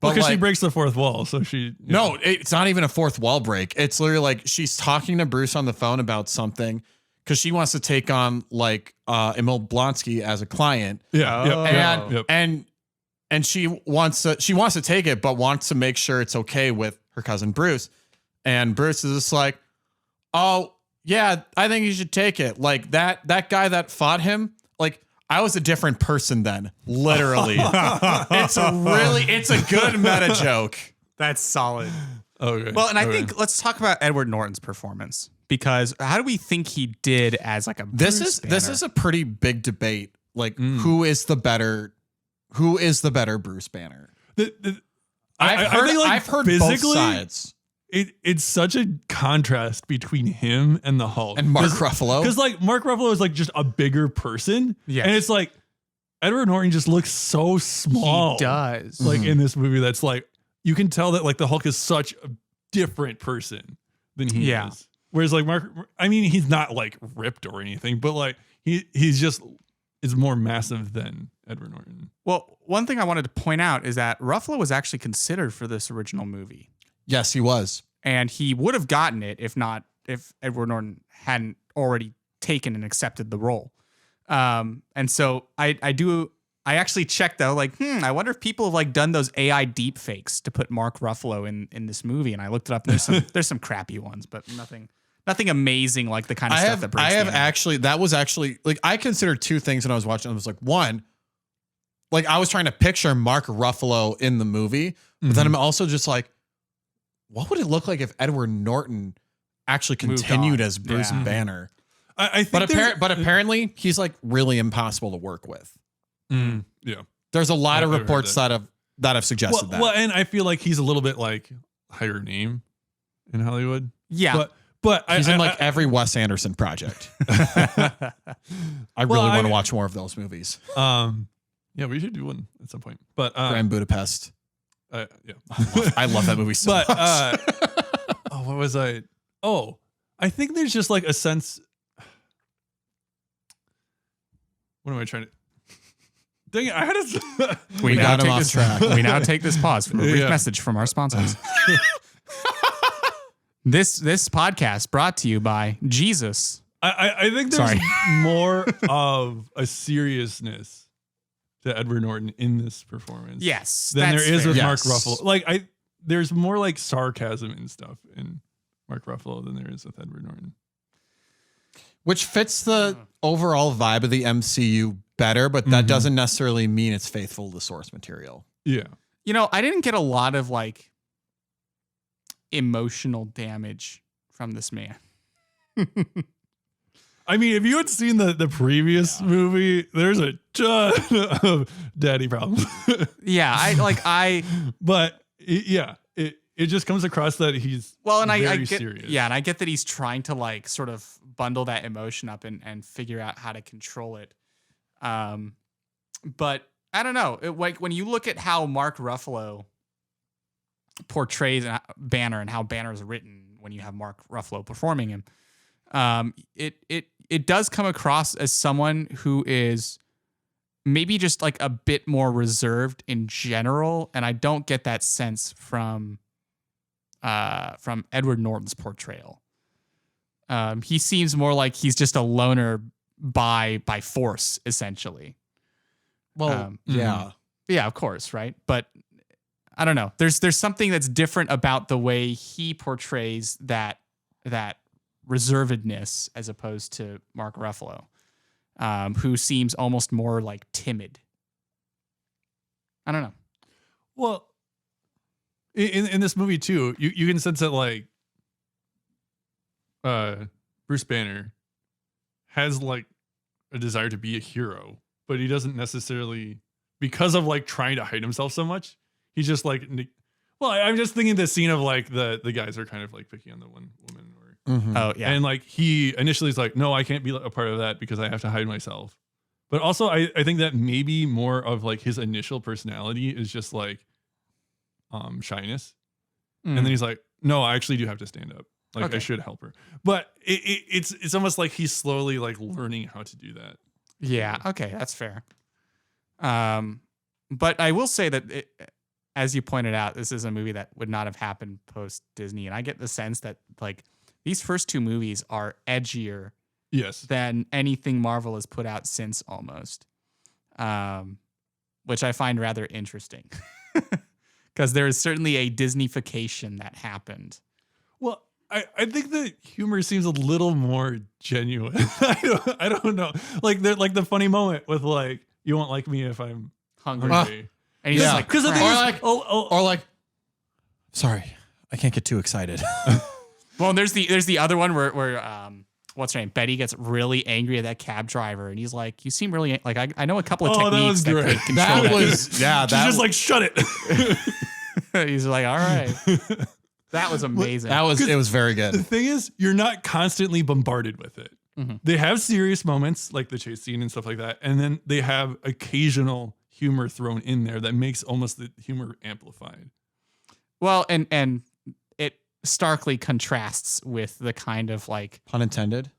But because she breaks the fourth wall, so she no, it's not even a fourth wall break. It's literally she's talking to Bruce on the phone about something because she wants to take on Emil Blonsky as a client. And she wants to take it, but wants to make sure it's okay with her cousin Bruce. And Bruce is just oh yeah, I think you should take it. That guy that fought him, I was a different person then, literally. It's a good meta joke. That's solid. Okay. Well, and I think let's talk about Edward Norton's performance, because how do we think he did as a Bruce Banner? This is a pretty big debate like who is the better Bruce Banner. I've heard both sides. It's such a contrast between him and the Hulk And Mark Ruffalo. Because like Mark Ruffalo is like just a bigger person. Yes. And it's like Edward Norton just looks so small. He does. Like in this movie, that's like you can tell that like the Hulk is such a different person than he is. Whereas like he's not like ripped or anything, but like he's just is more massive than Edward Norton. Well, one thing I wanted to point out is that Ruffalo was actually considered for this original movie. Yes, he was. And he would have gotten it if Edward Norton hadn't already taken and accepted the role. And so I actually checked though, like, I wonder if people have like done those AI deep fakes to put Mark Ruffalo in this movie. And I looked it up. And there's some crappy ones, but nothing amazing like the kind of stuff that breaks the internet. That was actually like I considered two things when I was watching. I was like, one, like I was trying to picture Mark Ruffalo in the movie, but then I'm also just like, what would it look like if Edward Norton actually continued as Bruce Banner? I think but apparently he's like really impossible to work with. Yeah. There's a lot of reports that have suggested that. Well, and I feel like he's a little bit like higher name in Hollywood. Yeah. But he's in like every Wes Anderson project. I really want to watch more of those movies. Yeah, we should do one at some point. But Grand Budapest. Yeah. I love that movie so much. What was I? Oh, I think there's just like a sense. What am I trying to? Dang it! I had to. We got him off track. We now take this pause for a brief message from our sponsors. This podcast brought to you by Jesus. I think there's more of a seriousness to Edward Norton in this performance. Yes, than there is fair. with Mark Ruffalo. Like there's more like sarcasm and stuff in Mark Ruffalo than there is with Edward Norton. Which fits the overall vibe of the MCU better, but that doesn't necessarily mean it's faithful to the source material. Yeah. You know, I didn't get a lot of like emotional damage from this man. I mean, if you had seen the previous movie, there's a ton of daddy problems. But it just comes across that he's I get serious. Yeah, and I get that he's trying to like sort of bundle that emotion up and figure out how to control it. But I don't know. Like when you look at how Mark Ruffalo portrays Banner and how Banner is written when you have Mark Ruffalo performing him, it does come across as someone who is maybe just like a bit more reserved in general, and I don't get that sense from Edward Norton's portrayal. He seems more like he's just a loner by force, essentially. Well, yeah, of course, right? But I don't know. There's something that's different about the way he portrays that reservedness as opposed to Mark Ruffalo, who seems almost more like timid. I don't know. Well, in this movie too, you can sense that like Bruce Banner has like a desire to be a hero, but he doesn't necessarily, because of like trying to hide himself so much. He's just like, well, I'm just thinking the scene of like the guys are kind of like picking on the one woman, Oh yeah, and like he initially is like, no, I can't be a part of that because I have to hide myself. But also, I think that maybe more of like his initial personality is just like shyness, and then he's like, no, I actually do have to stand up. Like I should help her. But it's almost like he's slowly like learning how to do that. Yeah. Okay, that's fair. But I will say that as you pointed out, this is a movie that would not have happened post Disney, and I get the sense that like these first two movies are edgier, than anything Marvel has put out since almost, which I find rather interesting, because there is certainly a Disneyfication that happened. Well, I think the humor seems a little more genuine. I don't know, like the funny moment with like, you won't like me if I'm hungry. And he's just like, because or like, sorry, I can't get too excited. Well, there's the other one where what's her name? Betty gets really angry at that cab driver, and he's like, "You seem really like I know a couple of Oh, that techniques was that great. could control That that." was yeah. She's That just like, shut it. He's like, "All right." That was amazing. it was very The good. thing is, you're not constantly bombarded with it. Mhm. They have serious moments like the chase scene and stuff like that. And then they have occasional humor thrown in there that makes almost the humor amplified. Well, and it starkly contrasts with the kind of like, Pun intended.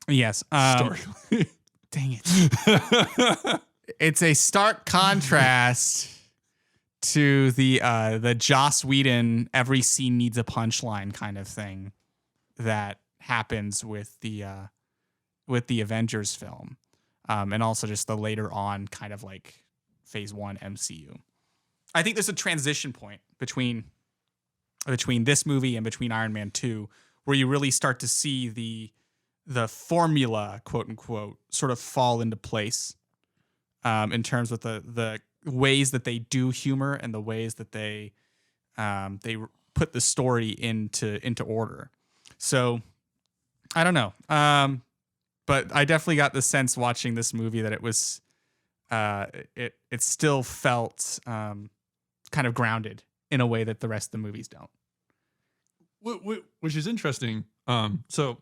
yes, Starkly. dang it. It's a stark contrast to the Joss Whedon every scene needs a punchline kind of thing that happens with the Avengers film, and also just the later on kind of like Phase 1 MCU. I think there's a transition point between this movie and between Iron Man 2 where you really start to see the formula, quote unquote, sort of fall into place, in terms of the ways that they do humor and the ways that they put the story into order. So I don't know, but I definitely got the sense watching this movie that it was it still felt kind of grounded in a way that the rest of the movies don't. Which is interesting. So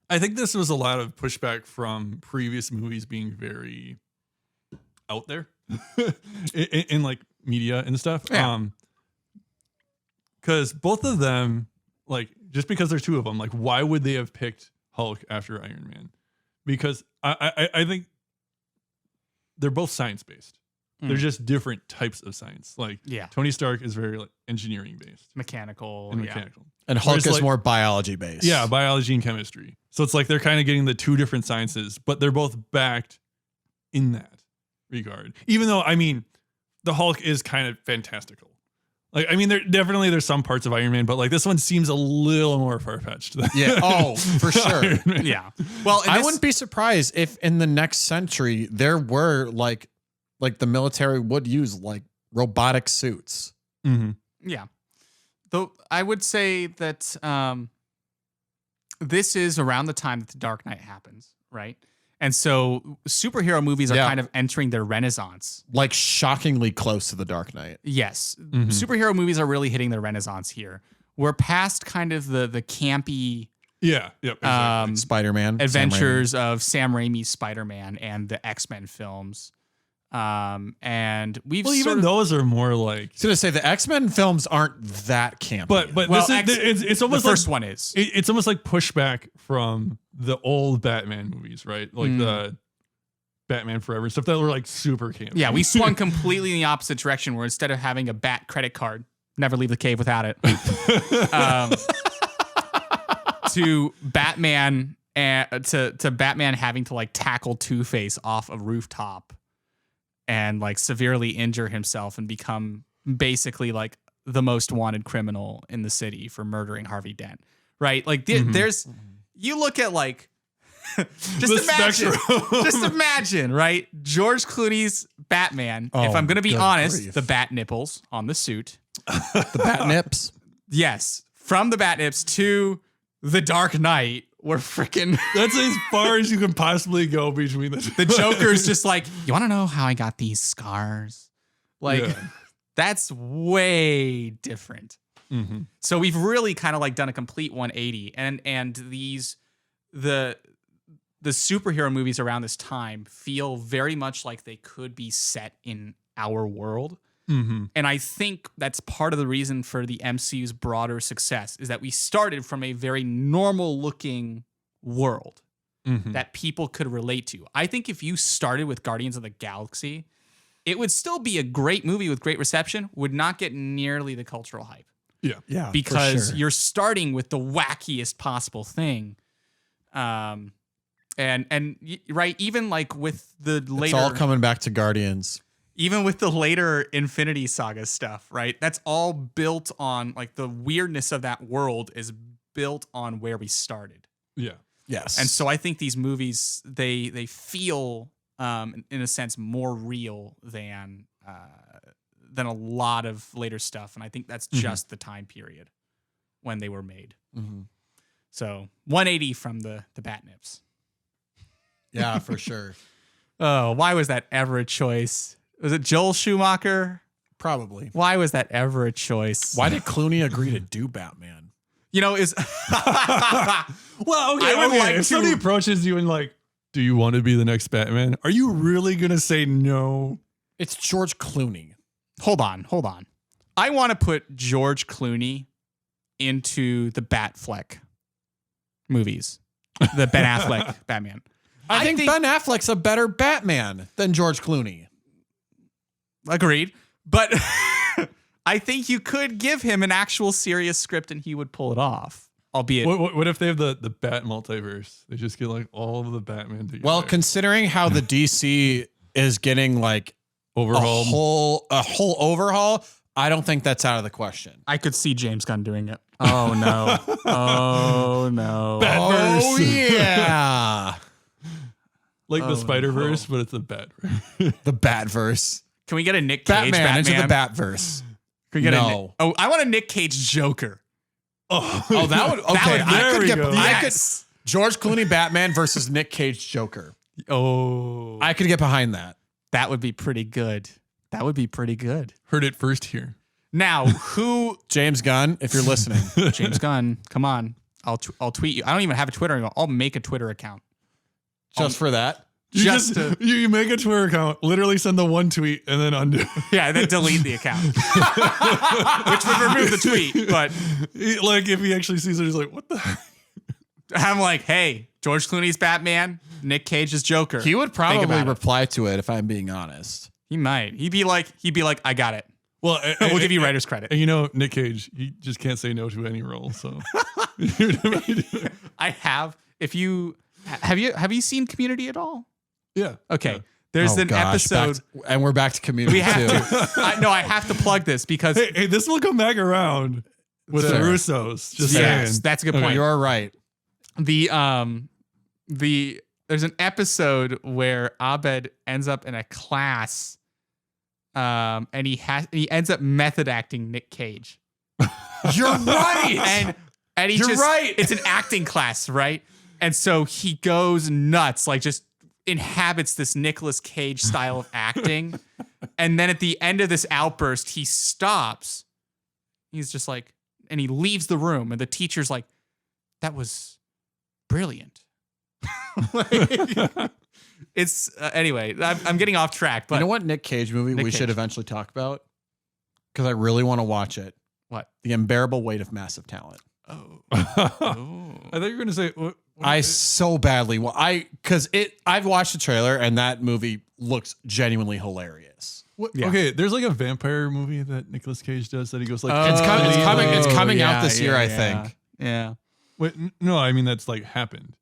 I think this was a lot of pushback from previous movies being very out there in like media and stuff. Yeah. Because both of them, like, just because there's two of them, like, why would they have picked Hulk after Iron Man? Because I think they're both science based. They're just different types of science. Like, Yeah. Tony Stark is very like engineering based Mechanical. and Yeah. mechanical. And Hulk Whereas, is like- more biology based. Yeah, biology and chemistry. So it's like they're kind of getting the two different sciences, but they're both backed in that regard. Even though, I mean, the Hulk is kind of fantastical. Like, I mean, there's some parts of Iron Man, but like this one seems a little more far-fetched. Yeah. Oh, for sure. Iron Man. Yeah. Well, I wouldn't be surprised if in the next century there were like the military would use like robotic suits. Mhm. Yeah. Though I would say that this is around the time that The Dark Knight happens, right? And so superhero movies are Yeah. kind of entering their renaissance. Like shockingly close to the Dark Knight. Yes. Mhm. Superhero movies are really hitting their renaissance here. We're past kind of the campy Yeah. Yep. Exactly. Spider-Man. adventures of Sam Raimi's Spider-Man and the X-Men films. And we've well, sort even of, those are more like. I was gonna say the X-Men films aren't that campy. But Well, this is it's the almost first like one is. it's almost like pushback from the old Batman movies, right? Like the Batman Forever stuff that were like super campy. Yeah, we swung completely in the opposite direction where instead of having a Bat credit card, never leave the cave without it, to Batman and to Batman having to like tackle Two-Face off a rooftop and like severely injure himself and become basically like the most wanted criminal in the city for murdering Harvey Dent. Right? Like there's you look at like just imagine, right? George Clooney's Batman. Oh, if I'm going to be good honest, grief. the bat nipples on the suit. the bat nips. Yes, from the bat nips to the Dark Knight, we're freaking. That's as far as you can possibly go between The Joker's just like, you want to know how I got these scars? Like, Yeah. that's way different. Mhm. So we've really kind of like done a complete 180, and the superhero movies around this time feel very much like they could be set in our world. Mhm. And I think that's part of the reason for the MCU's broader success is that we started from a very normal looking world Mhm. that people could relate to. I think if you started with Guardians of the Galaxy, it would still be a great movie with great reception, would not get nearly the cultural hype Yeah. because for sure. you're starting with the wackiest possible thing. Right, even like with the later It's all coming back to Guardians. even with the later Infinity Saga stuff, right? That's all built on like the weirdness of that world is built on where we started. Yeah. Yes. And so I think these movies they feel in a sense more real than a lot of later stuff, and I think that's just the time period when they were made. Mhm. So 180 from the bat nips. Yeah, for sure. Oh, why was that ever a choice? Was it Joel Schumacher? Probably. Why was that ever a choice? Why did Clooney agree to do Batman? You know, is Well, okay, I would like if somebody approaches you and like, do you want to be the next Batman? Are you really gonna say no? It's George Clooney. hold on. I want to put George Clooney into the Batfleck movies, the Ben Affleck Batman. I think Ben Affleck's a better Batman than George Clooney. Agreed, but I think you could give him an actual serious script and he would pull it off. Albeit, What if they have the Bat multiverse? They just get like all of the Batman together. Well, considering how the DC is getting like overhaul. a whole overhaul, I don't think that's out of the question. I could see James Gunn doing it. Oh no! Oh no! Oh yeah, Like the Spider-Verse, but it's a Bat. the Batverse. Can we get a Nick Cage Batman into the Batman? Batverse. Can we get No. I want a Nick Cage Joker. Oh, that would okay. would be- I there could we get. go. I could. Yes. George Clooney Batman versus Nick Cage Joker. Oh, I could get behind that. That would be pretty good. That would be pretty good. heard it first here. Now, who? James Gunn, if you're listening, James Gunn, come on. I'll tweet you. I don't even have a Twitter anymore. I'll make a Twitter account. just for that. You make a Twitter account, literally send the one tweet, and then undo. Yeah, and then delete the account, which would remove the tweet. But Like if he actually sees it, he's like, "What the?" heck? I'm like, hey, George Clooney's Batman, Nick Cage's Joker. He would Think probably about it. reply to it if I'm being honest. He might. He'd be like, I got it. Well, We'll give you writer's credit. And you know, Nick Cage, he just can't say no to any role. So I have. If you have you seen Community at all? yeah. Okay. Yeah. There's Oh, an gosh, episode. and we're back to Community We have too. to. I have to plug this because Hey, this will come back around with the Fair. Russos. Just yes, saying. that's a good Okay, point. You're right. There's an episode where Abed ends up in a class, and he ends up method acting Nick Cage. You're right. And he You're just right. It's an acting class, right? And so he goes nuts, like just inhabits this Nicolas Cage style of acting. And then at the end of this outburst, he stops. He's just like, and he leaves the room, and the teacher's like, "That was brilliant." Like, it's anyway. I'm getting off track, but You know what Nick Cage movie Nick we Cage. should eventually talk about? Because I really want to watch it. What? The Unbearable Weight of Massive Talent. Oh, I thought you were gonna say. What I so badly want. I've watched the trailer and that movie looks genuinely hilarious. Yeah. Okay, there's like a vampire movie that Nicolas Cage does that he goes like. It's coming out this year, I yeah. think. Yeah. Wait, no, I mean that's like happened.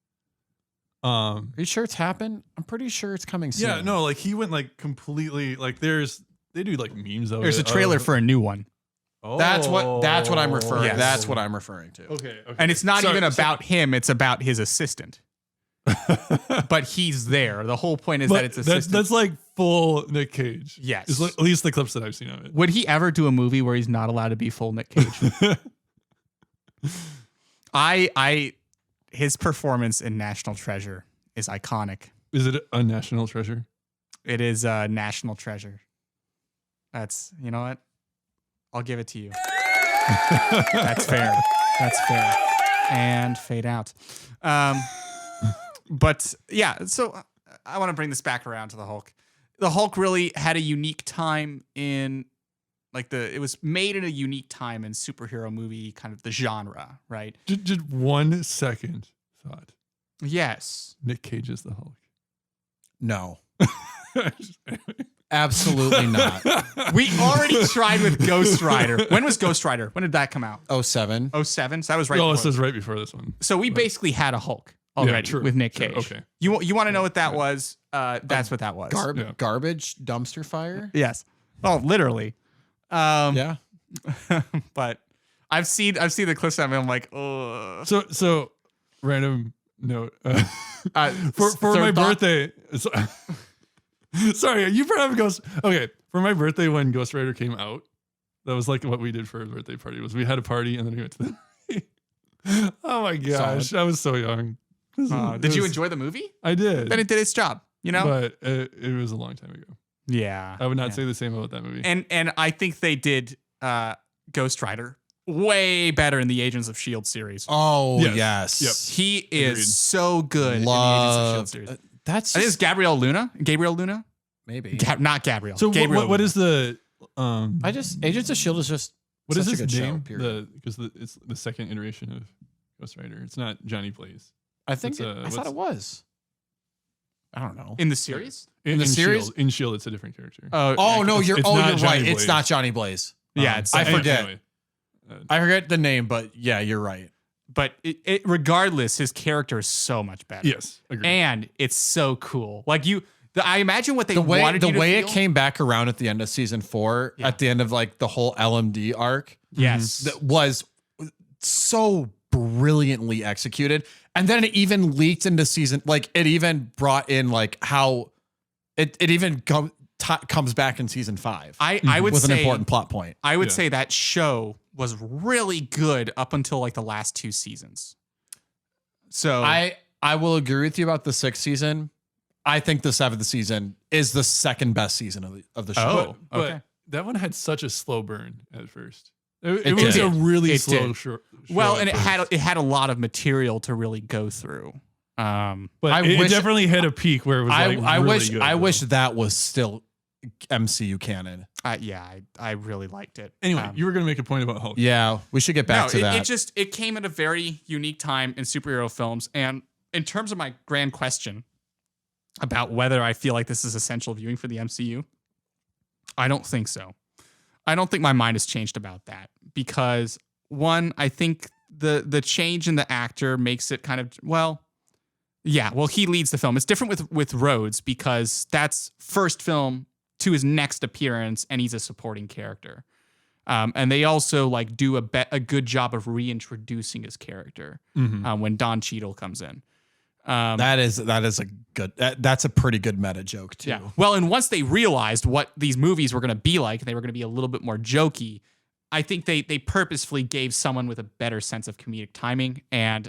Are you sure it's happened? I'm pretty sure it's coming soon. Yeah, no, like he went like completely like they do like memes of There's it. a trailer of- for a new one. That's what I'm referring. Yes. That's what I'm referring to. Okay, And it's not even about him, it's about his assistant. But he's there. The whole point is that it's assistant. that's like full Nick Cage. Yes. It's like, at least the clips that I've seen of it. Would he ever do a movie where he's not allowed to be full Nick Cage? His performance in National Treasure is iconic. Is it a national treasure? It is a national treasure. That's, you know what? I'll give it to you. That's fair. That's fair. And fade out. But yeah, so I want to bring this back around to the Hulk. The Hulk really had a unique time in it was made in a unique time in superhero movie, kind of the genre, right? Just 1 second thought. Yes. Nick Cage is the Hulk. No, absolutely not. We already tried with Ghost Rider. When was Ghost Rider? When did that come out? 07. 07? So that was right No, before this was right before this one. So we basically had a Hulk already true, with Nick true, Cage. okay. You want to know what that was? That's what that was. Yeah. Garbage dumpster fire. Yes. Oh, literally. Yeah. But I've seen the clips of it. I'm like, oh. So random note. For third my thought? birthday. Sorry, you probably Ghost. Okay, for my birthday when Ghost Rider came out, that was like what we did for a birthday party. Was we had a party and then we went to the Oh my gosh, I was so young. Did you enjoy the movie? I did. Then it did its job, you know? But it was a long time ago. Yeah. I would not say the same about that movie. And I think they did Ghost Rider way better in the Agents of S.H.I.E.L.D. series. Oh, Yes. yes. Yep. He is Agreed. so good in the Agents of S.H.I.E.L.D. series. That's I think it's Gabrielle Luna. maybe. Not Gabrielle. So Gabrielle what Luna. is the Agents of S.H.I.E.L.D. is just what is such a this good name? show, period. Because it's the second iteration of Ghost Rider. It's not Johnny Blaze. I think What's, I thought it was. I don't know. in the series? In the series? S.H.I.E.L.D., in S.H.I.E.L.D., it's a different character. Oh no, you're it's not right. Johnny It's Blaze. not Johnny Blaze. Yeah, it's I forget. Anyway. I forget the name, but yeah, you're right. but regardless, his character is so much better. Yes, agreed. And it's so cool. Like I imagine what they The way wanted you to it feel. came back around at the end of season 4, Yeah. at the end of like the whole LMD arc, Yes. that was so brilliantly executed. And then it even leaked into season, like it even brought in like how it even comes back in season 5. I would with say an important plot point. I would Yeah. say that show was really good up until like the last 2 seasons. So I will agree with you about the 6th season. I think the 7th season is the second best season of the show. Oh, But okay. that one had such a slow burn at first. It It was did. a really It slow did. show. well, at and first. it had a lot of material to really go through. But I it wish- definitely hit a peak where it was like I really wish good, I though. wish that was still MCU canon. I really liked it. Anyway, you were going to make a point about Hulk. Yeah, we should get back to that. It came at a very unique time in superhero films. And in terms of my grand question about whether I feel like this is essential viewing for the MCU, I don't think so. I don't think my mind has changed about that because one, I think the change in the actor makes it kind of, he leads the film. It's different with Rhodes because that's first film to his next appearance and he's a supporting character. And they also like do a good job of reintroducing his character when Don Cheadle comes in. That is a good. That's a pretty good meta joke too. Yeah. Well, and once they realized what these movies were going to be like, they were going to be a little bit more jokey. I think they purposefully gave someone with a better sense of comedic timing, and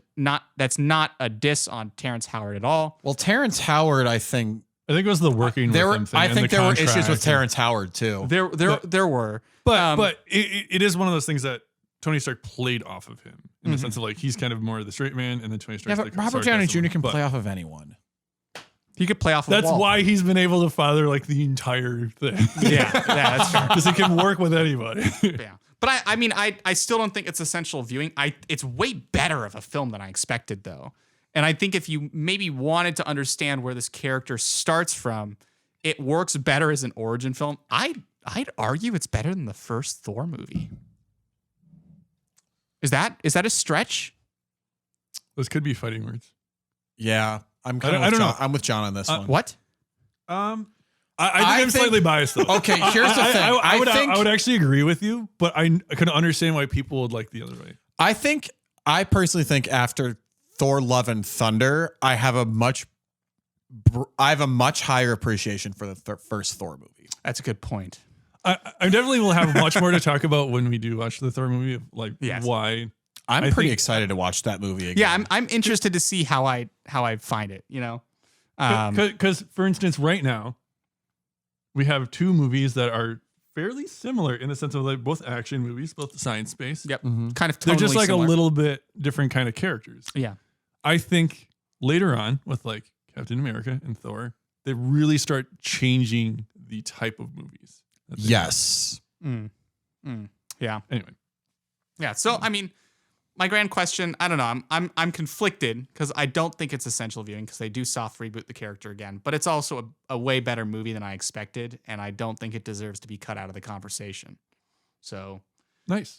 that's not a diss on Terrence Howard at all. Well, Terrence Howard, I think I think it was the working there with were. him thing I and think the there were contract issues with and- Terrence Howard too. There were, But it is one of those things that Tony Stark played off of him in the sense of like he's kind of more of the straight man, and then Tony Yeah, Stark's but like Robert Downey sarcasm. Jr. can But play off of anyone. he could play off. Of That's the wall. why he's been able to father like the entire thing. Yeah, that's fair. Because it can work with anybody. Yeah. But I mean, I still don't think it's essential viewing. It's way better of a film than I expected, though. And I think if you maybe wanted to understand where this character starts from, it works better as an origin film. I'd argue it's better than the first Thor movie. Is that a stretch? Those could be fighting words. Yeah, I'm I kind don't- of. I don't John, know. I'm with John on this one. What? I think I I'm think- slightly biased though. Okay, here's the thing. I I would actually agree with you, but I could understand why people would like the other way. I personally think after Thor: Love and Thunder, I have a much higher appreciation for the first Thor movie. That's a good point. I definitely will have much more to talk about when we do watch the Thor movie. Like Yes. why I'm I pretty think- excited to watch that movie again. Yeah, I'm interested to see how I find it. You know, Because, for instance, right now, we have two movies that are fairly similar in the sense of like both action movies, both science space. yep, Mhm. kind of. They're just tonally like similar. a little bit different kind of characters. Yeah. I think later on with like Captain America and Thor, they really start changing the type of movies. that they Yes. Yeah. make. Anyway, Yeah. So I mean, my grand question, I don't know. I'm conflicted because I don't think it's essential viewing because they do soft reboot the character again, but it's also a way better movie than I expected, and I don't think it deserves to be cut out of the conversation. So, nice.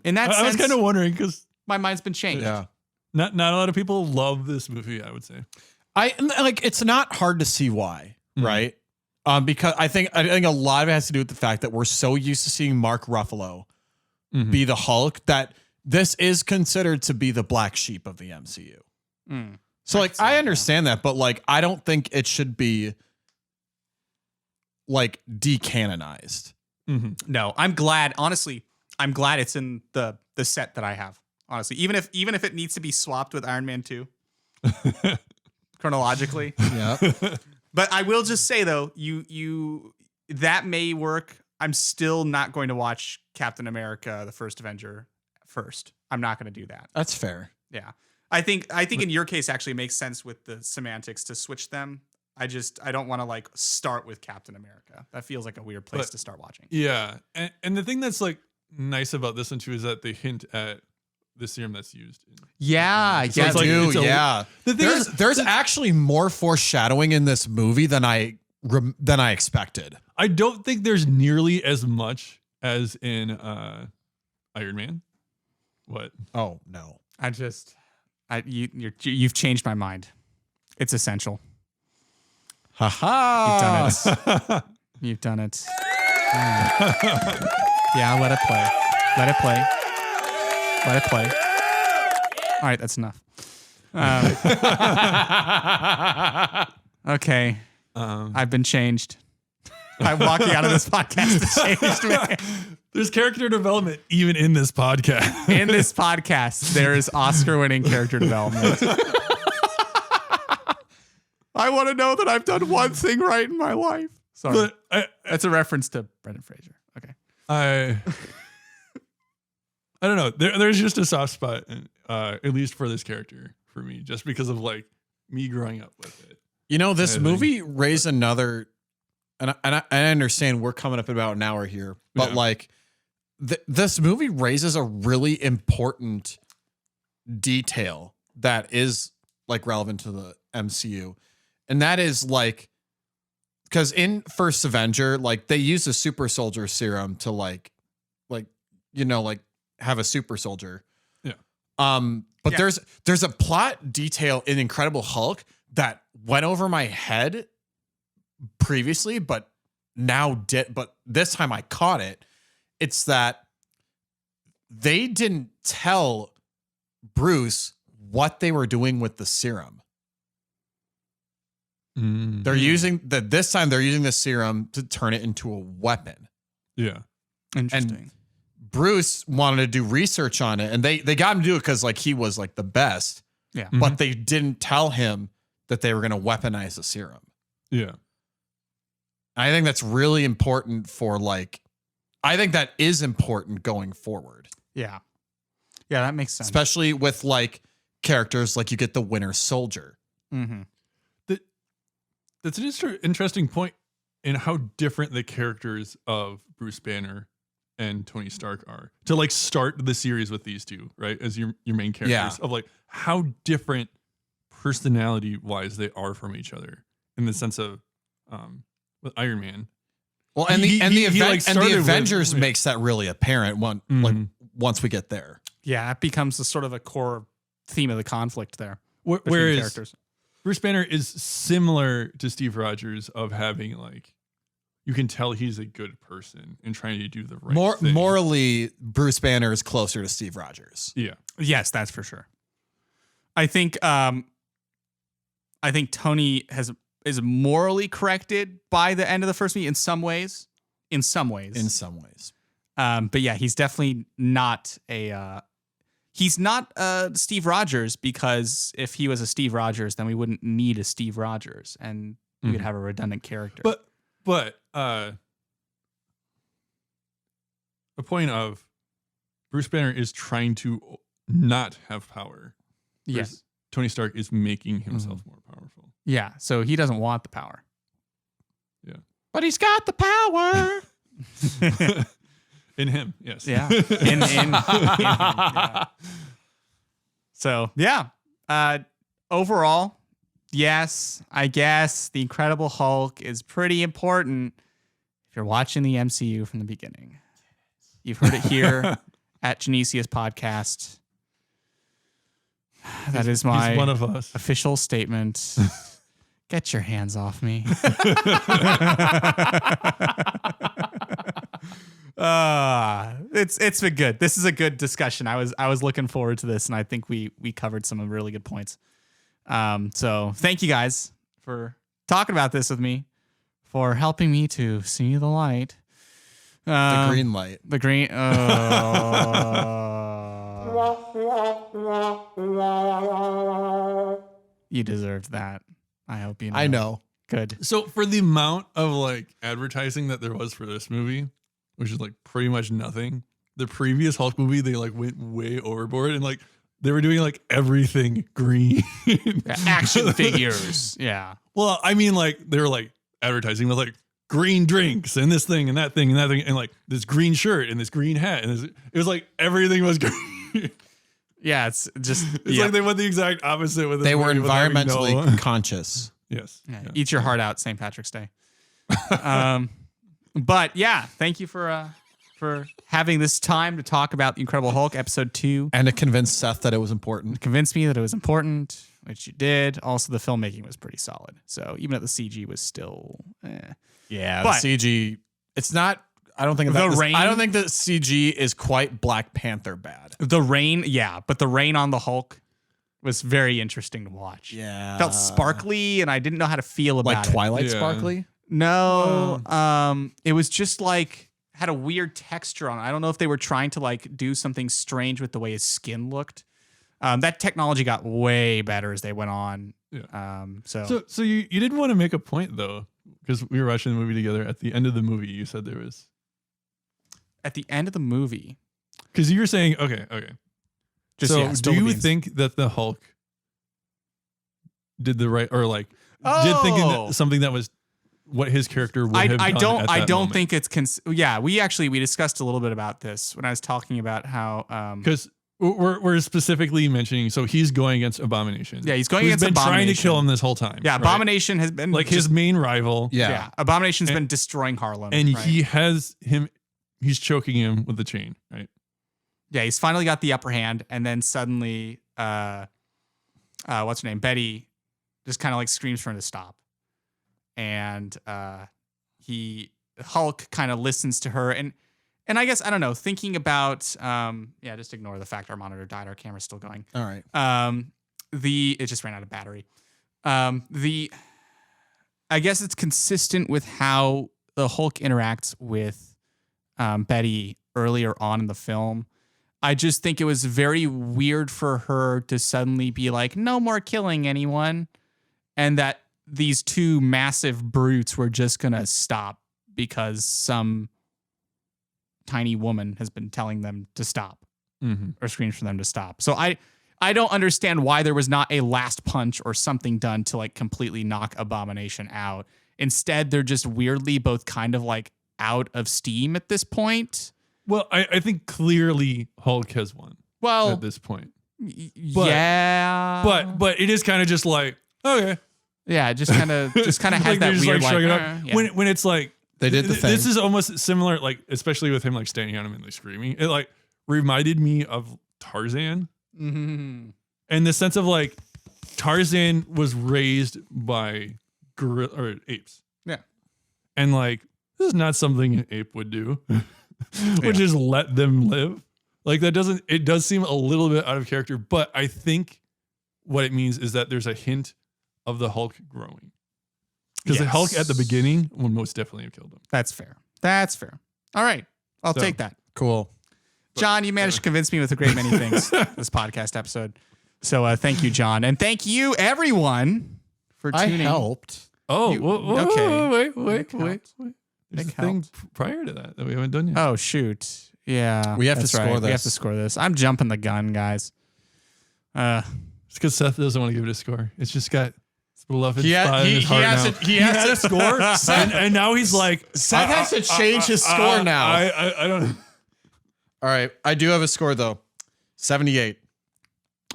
in that I was sense, kind of wondering because my mind's been changed. Yeah. not a lot of people love this movie. I would say. I like. It's not hard to see why, Mhm. right? Because I think a lot of it has to do with the fact that we're so used to seeing Mark Ruffalo Mhm. be the Hulk that this is considered to be the black sheep of the MCU. Mm. So I like can see I that, understand that, but like I don't think it should be like decanonized. Mhm. No, I'm glad. Honestly, I'm glad it's in the set that I have. honestly. Even if it needs to be swapped with Iron Man 2 chronologically. Yeah. But I will just say though, you that may work. I'm still not going to watch Captain America: The First Avenger first. I'm not going to do that. That's fair. Yeah. I think in your case actually it makes sense with the semantics to switch them. I don't want to like start with Captain America. That feels like a weird place to start watching. Yeah. And the thing that's like nice about this one too is that they hint at the serum that's used. Yeah, So it's like- it's a- yeah. The thing There's actually more foreshadowing in this movie than I expected. I don't think there's nearly as much as in Iron Man. What? Oh no. You've changed my mind. It's essential. Haha. You've done it. Yeah, let it play. Let it play. Let it play. All right, that's enough. Okay. I've been changed. I'm walking out of this podcast to change me. There's character development even in this podcast. In this podcast, there is Oscar-winning character development. I want to know that I've done one thing right in my life. Sorry. But That's a reference to Brendan Fraser. Okay. I don't know. There's just a soft spot, at least for this character for me, just because of like me growing up with it. You know, this movie raised another, and I understand we're coming up about an hour here, but like this movie raises a really important detail that is like relevant to the MCU. And that is like, because in First Avenger, like they use a super soldier serum to like, have a super soldier. Yeah. But Yeah. there's a plot detail in Incredible Hulk that went over my head previously, but this time I caught it. It's that they didn't tell Bruce what they were doing with the serum. They're using this time they're using the serum to turn it into a weapon. Yeah. Interesting. And Bruce wanted to do research on it, and they got him to do it because like he was like the best. Yeah. But they didn't tell him that they were going to weaponize the serum. Yeah. I think that's really important for like, I think that is important going forward, Yeah. Yeah, that makes sense. especially with like characters like you get the Winter Soldier. Mm-hmm. That's an interesting point in how different the characters of Bruce Banner and Tony Stark are to like start the series with these two, right? As your main characters, Yeah. of like how different personality wise they are from each other in the sense of with Iron Man. Well, and He like started the with- Avengers makes that really apparent once we get there. Yeah, it becomes the sort of a core theme of the conflict there. between Whereas characters. Bruce Banner is similar to Steve Rogers of having like, you can tell he's a good person and trying to do the right thing. Morally, Bruce Banner is closer to Steve Rogers. Yeah. Yes, that's for sure. I think Tony is morally corrected by the end of the first movie in some ways. In some ways. But yeah, he's definitely not he's not Steve Rogers, because if he was a Steve Rogers, then we wouldn't need a Steve Rogers and we would have a redundant character. But a point of Bruce Banner is trying to not have power. yes. Tony Stark is making himself more powerful. Yeah. So he doesn't want the power. Yeah. But he's got the power. In him, yes. Yeah. In him, yeah. So yeah. Overall, yes, I guess the Incredible Hulk is pretty important if you're watching the MCU from the beginning. You've heard it here at Genesius Podcast. That is my He's one of us. official statement. Get your hands off me. It's been good. This is a good discussion. I was looking forward to this, and I think we covered some really good points. So thank you guys for talking about this with me, for helping me to see the light. The green light. The green. You deserved that. I hope you know. I know. Good. So for the amount of like advertising that there was for this movie, which is like pretty much nothing, the previous Hulk movie, they like went way overboard and like they were doing like everything green. Yeah, action figures. Yeah. Well, I mean, like they were like advertising with like green drinks and this thing and that thing and that thing and like this green shirt and this green hat and it was like everything was green. Yeah, it's just It's like they went the exact opposite with this They were movie without having environmentally conscious. Yes. Yeah, Yeah. eat your heart out, St. Patrick's Day. But yeah, thank you for having this time to talk about The Incredible Hulk episode 2. And to convince Seth that it was important. Convinced me that it was important, which you did. Also, the filmmaking was pretty solid. So even if the CG was still, Yeah, But- the CG. It's not. I don't think The that. rain- I don't think the CG is quite Black Panther bad. the rain, yeah, but the rain on the Hulk was very interesting to watch. Yeah, Felt sparkly, and I didn't know how to feel about like it. Twilight Yeah. sparkly. No, it was just like had a weird texture on it. I don't know if they were trying to like do something strange with the way his skin looked. That technology got way better as they went on. Yeah. So, You didn't want to make a point though, because we were watching the movie together. At the end of the movie, you said there was at the end of the movie, because you were saying okay. just So yeah, do spill the you beans. think that the Hulk did the right or like did Oh. thinking that something that was what his character would have I done don't at I that don't moment? think it's yeah, we discussed a little bit about this when I was talking about how Because we're specifically mentioning, so he's going against Abomination. Yeah, he's going who's against been trying to Abomination. kill him this whole time. yeah, right? Abomination has been like his just- main rival. Yeah. Abomination's And- been destroying Harlem. and right? he's choking him with the chain, right? Yeah, he's finally got the upper hand, and then suddenly, what's her name? Betty just kind of like screams for him to stop, and Hulk kind of listens to her, and I guess I don't know, thinking about just ignore the fact our monitor died, our camera's still going. All right. It just ran out of battery. I guess it's consistent with how the Hulk interacts with Betty earlier on in the film. I just think it was very weird for her to suddenly be like, no more killing anyone. And that these two massive brutes were just going to stop because some tiny woman has been telling them to stop or screams for them to stop. So I don't understand why there was not a last punch or something done to like completely knock Abomination out. Instead, they're just weirdly both kind of like out of steam at this point. Well, I think clearly Hulk has won Well, at this point. yeah, But it is kind of just like, okay. yeah, just kind of has Like, that they're just weird like shrugging like, up. yeah. When it's like They did the thing. This is almost similar, like especially with him like standing on him and like screaming. It like reminded me of Tarzan Mhm. in the sense of like Tarzan was raised by apes. Yeah. And like this is not something an ape would do. Would just let them live. Like it does seem a little bit out of character, but I think what it means is that there's a hint of the Hulk growing. Because the Hulk at the beginning would most definitely have killed him. That's fair. That's fair. All right, I'll So- take that. Cool. John, you managed to convince me with a great many things this podcast episode. So thank you, John, and thank you everyone for I tuning. helped. Oh, You- okay. Wait. Nick helped. There's Nick a thing helped. prior to that we haven't done yet. Oh shoot! Yeah, We have to that's score right. We have this. to score this. I'm jumping the gun, guys. It's because Seth doesn't want to give it a score. It's just got its beloved He spot in his heart now. he has to score. and now he's like, Seth has to change his score now. I don't know. All right. I do have a score though. 78.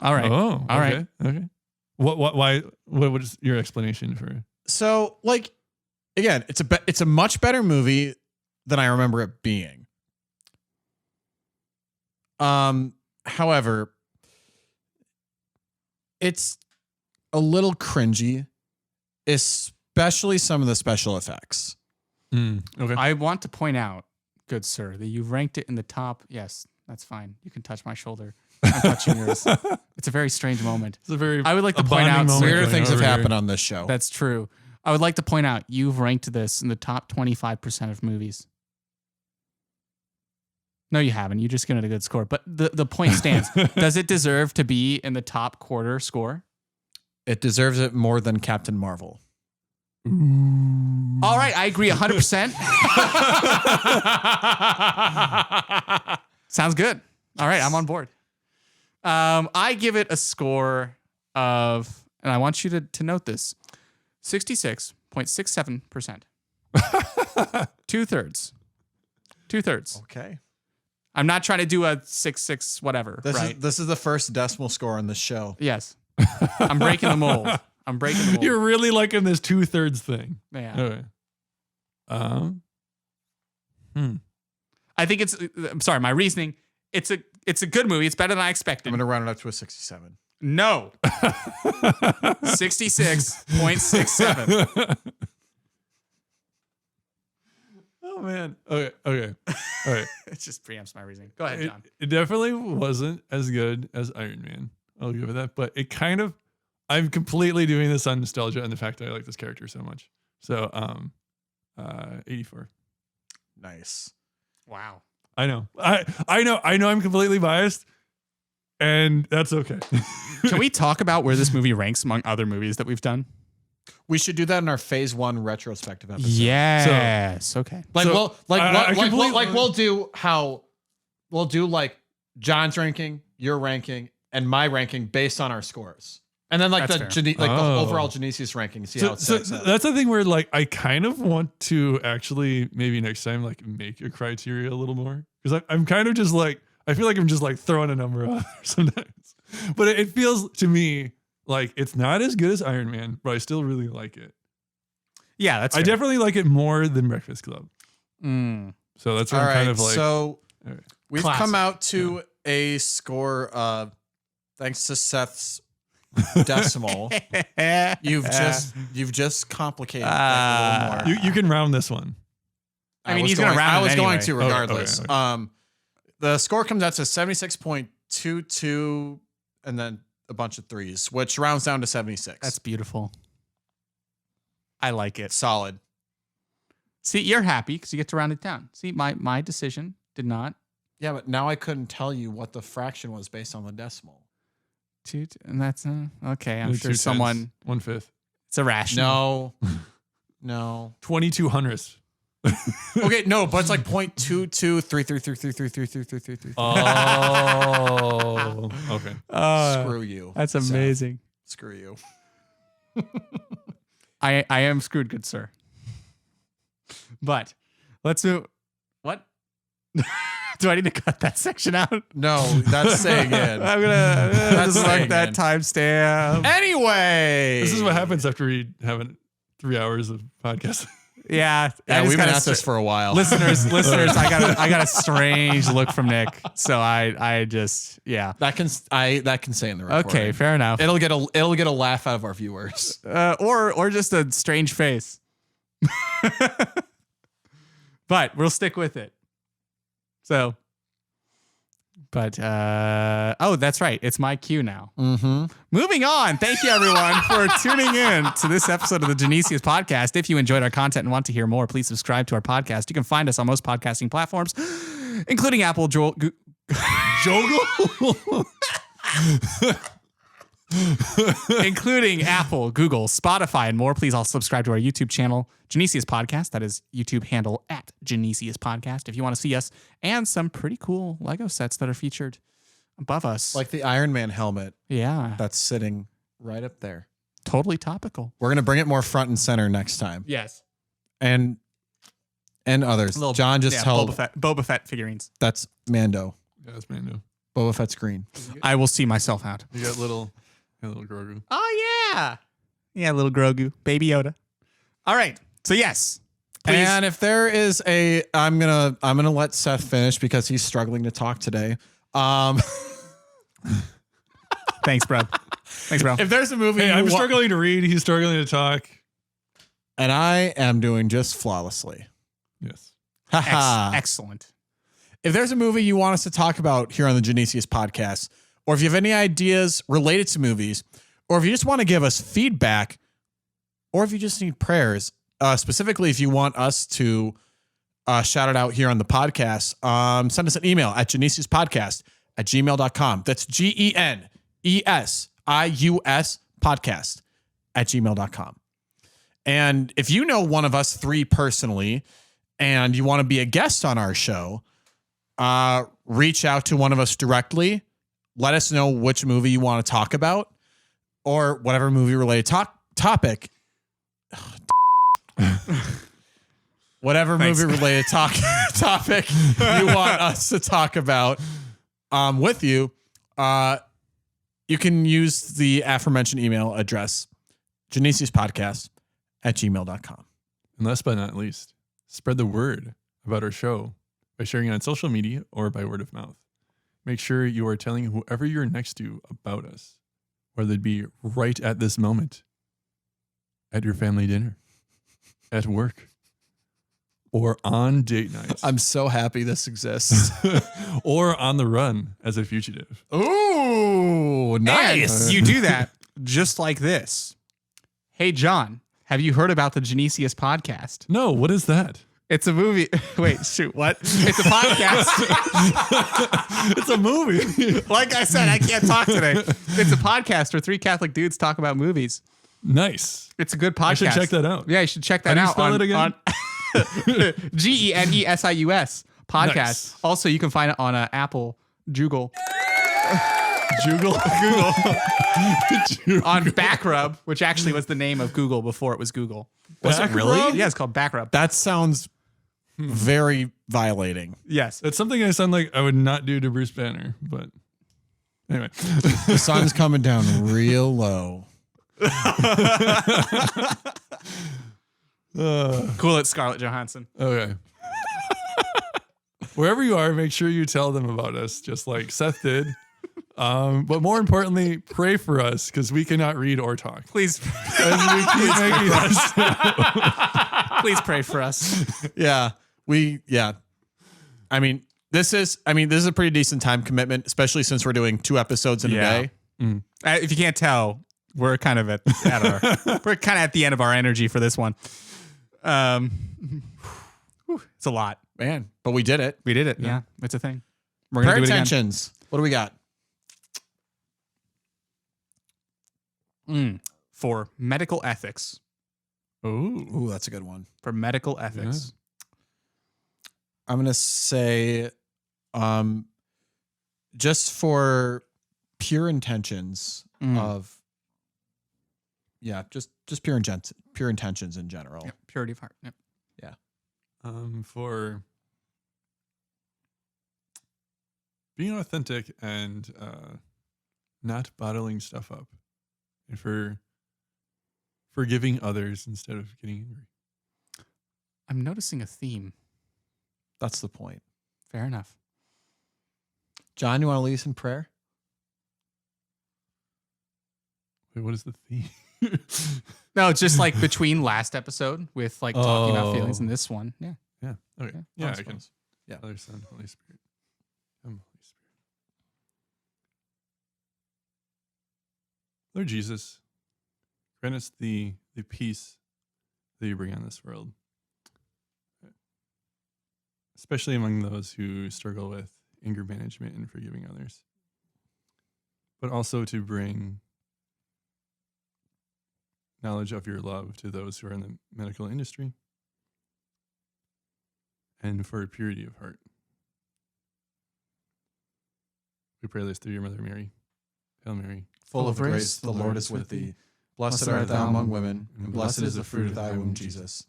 All right. Oh, All right. Okay. Why? What is your explanation for? So, like, again, it's a much better movie than I remember it being. However, it's a little cringy, especially some of the special effects. Okay. I want to point out, good sir, that you've ranked it in the top. Yes, that's fine. You can touch my shoulder. I'm touching yours. It's a very strange moment. It's a very. I would like to a point bonding out moment Weirder going things have over here. happened on this show. That's true. I would like to point out you've ranked this in the top 25% of movies. No, you haven't. You just given it a good score. But the point stands. Does it deserve to be in the top quarter score? It deserves it more than Captain Marvel. All right, I agree 100%. Sounds good. All right, I'm on board. I give it a score of, and I want you to note this, 66.67%. Two-thirds. Okay. I'm not trying to do a 6 whatever, right? This is the first decimal score on this show. Yes. I'm breaking the mold. You're really liking this 2/3 thing. Yeah. Okay. I think I'm sorry, my reasoning, it's a good movie. It's better than I expected. I'm going to round it up to a 67. No. 66.67. Oh man. Okay. All right. It just preempts my reasoning. Go ahead, John. It definitely wasn't as good as Iron Man. I'll give it that. But it kind of, I'm completely doing this on nostalgia and the fact that I like this character so much. So 84. Nice. Wow. I know I'm completely biased, and that's okay. Can we talk about where this movie ranks among other movies that we've done? We should do that in our phase 1 retrospective episode. Yes. Okay. Like So, we'll do like John's ranking, your ranking, and my ranking based on our scores. And then like That's the fair. the overall Genesius ranking, see how it So stacks up. that's the thing where like I kind of want to actually maybe next time like make a criteria a little more, because I'm kind of just like, I feel like I'm just like throwing a number out there sometimes, but it feels to me like it's not as good as Iron Man, but I still really like it. Yeah, that's I fair. definitely like it more than Breakfast Club. So that's where All I'm right, kind of like, so we've Classic. come out to a score thanks to Seth's decimal. You've just complicated things a little more. you can round this one. I mean, he's going to round I it was anyway. going to regardless. Okay. The score comes out to 76.22 and then a bunch of threes, which rounds down to 76. That's beautiful. I like it. solid. See, you're happy because you get to round it down. See, my decision did not. Yeah, but now I couldn't tell you what the fraction was based on the decimal. And that's okay. I'm sure 2/10, someone. 1/5, It's irrational. No. 22 hundredths. Okay, no, but it's like 0.223333333333. Oh, okay. Screw you. That's Seth. amazing. Screw you. I am screwed, good sir. But let's move. What? Do I need to cut that section out? No, that's saying it. I'm gonna That's just like saying that it. timestamp. Anyway, This is what happens after we have 3 hours of podcast. Yeah, Yeah, we've been gotta at this for a while. listeners. I got a strange look from Nick. So I just that can say in the recording. okay, fair enough. It'll get a laugh out of our viewers. Or just a strange face. But we'll stick with it. So, but that's right. It's my cue now. Mm-hmm. Moving on. Thank you everyone for tuning in to this episode of the Genesius podcast. If you enjoyed our content and want to hear more, please subscribe to our podcast. You can find us on most podcasting platforms, including Apple, Joggle. Including Apple, Google, Spotify, and more. Please also subscribe to our YouTube channel, Genesius Podcast. That is YouTube handle at Genesius Podcast. If you want to see us and some pretty cool Lego sets that are featured above us. Like the Iron Man helmet Yeah, that's sitting right up there. totally topical. We're gonna bring it more front and center next time, Yes. and others. John just held Boba Fett figurines. that's Mando. Yeah, that's Mando. Boba Fett's green. I will see myself out. You got little Grogu. Oh yeah, yeah, little Grogu, Baby Yoda. All right, so yes, please. And if there is I'm gonna let Seth finish because he's struggling to talk today. Thanks, bro. Thanks, bro. If there's a movie, Hey, I'm struggling to read. He's struggling to talk. and I am doing just flawlessly. Yes. Excellent. If there's a movie you want us to talk about here on the Genesius podcast, or if you have any ideas related to movies, or if you just want to give us feedback, or if you just need prayers, specifically if you want us to shout it out here on the podcast, send us an email at genesiuspodcast@gmail.com. That's GENESIUS podcast@gmail.com. And if you know one of us three personally and you want to be a guest on our show, reach out to one of us directly. Let us know which movie you want to talk about or whatever movie related topic. Whatever movie related topic you want us to talk about with you. You can use the aforementioned email address, genesiuspodcast@gmail.com. And last but not least, spread the word about our show by sharing it on social media or by word of mouth. Make sure you are telling whoever you're next to about us, whether it be right at this moment, at your family dinner, at work, or on date nights. I'm so happy this exists. Or on the run as a fugitive. Ooh, nice. And you do that just like this. Hey, John, have you heard about the Genesius podcast? No, what is that? It's a movie. Wait, shoot, what? It's a podcast. It's a movie. Like I said, I can't talk today. It's a podcast where three Catholic dudes talk about movies. Nice. It's a good podcast. I should check that out. Yeah, you should check that How do you out. spell it again? GENESIUS podcast. Nice. Also, you can find it on Apple, Google. Google. On Backrub, which actually was the name of Google before it was Google. Was it really? Yeah, it's called Backrub. That sounds very violating. Yes. That's something I sound like I would not do to Bruce Banner, but anyway. The sun's coming down real low. Cool, it's Scarlett Johansson. Okay. Wherever you are, make sure you tell them about us, just like Seth did. But more importantly, pray for us because we cannot read or talk. Please, As we keep making this. please pray for us. Yeah. I mean, this is a pretty decent time commitment, especially since we're doing 2 episodes in a day. If you can't tell, we're kind of at the end of our energy for this one. It's a lot. Man, but we did it. We did it. Yeah, it's a thing. We're Prayer gonna do it again. intentions. What do we got? For medical ethics. Ooh, that's a good one. For medical ethics. I'm going to say just for pure intentions of just pure intentions in general. Yep, purity of heart. Yep. Yeah. For being authentic and not bottling stuff up, and for forgiving others instead of getting angry. I'm noticing a theme. That's the point. Fair enough. John, you want to lead us in prayer? Wait, what is the theme? No, it's just like between last episode with like talking about feelings and this one. Yeah. Yeah. Okay. Yeah, Yeah, I I can. suppose. Yeah. Father, Son, Holy Spirit. Come, Holy Spirit. Lord Jesus, grant us the peace that you bring on this world, especially among those who struggle with anger management and forgiving others, but also to bring knowledge of your love to those who are in the medical industry and for purity of heart. We pray this through your Mother Mary. Hail Mary, Full of grace, the Lord is with thee. Blessed art thou among women, and blessed is the fruit of thy womb, Jesus.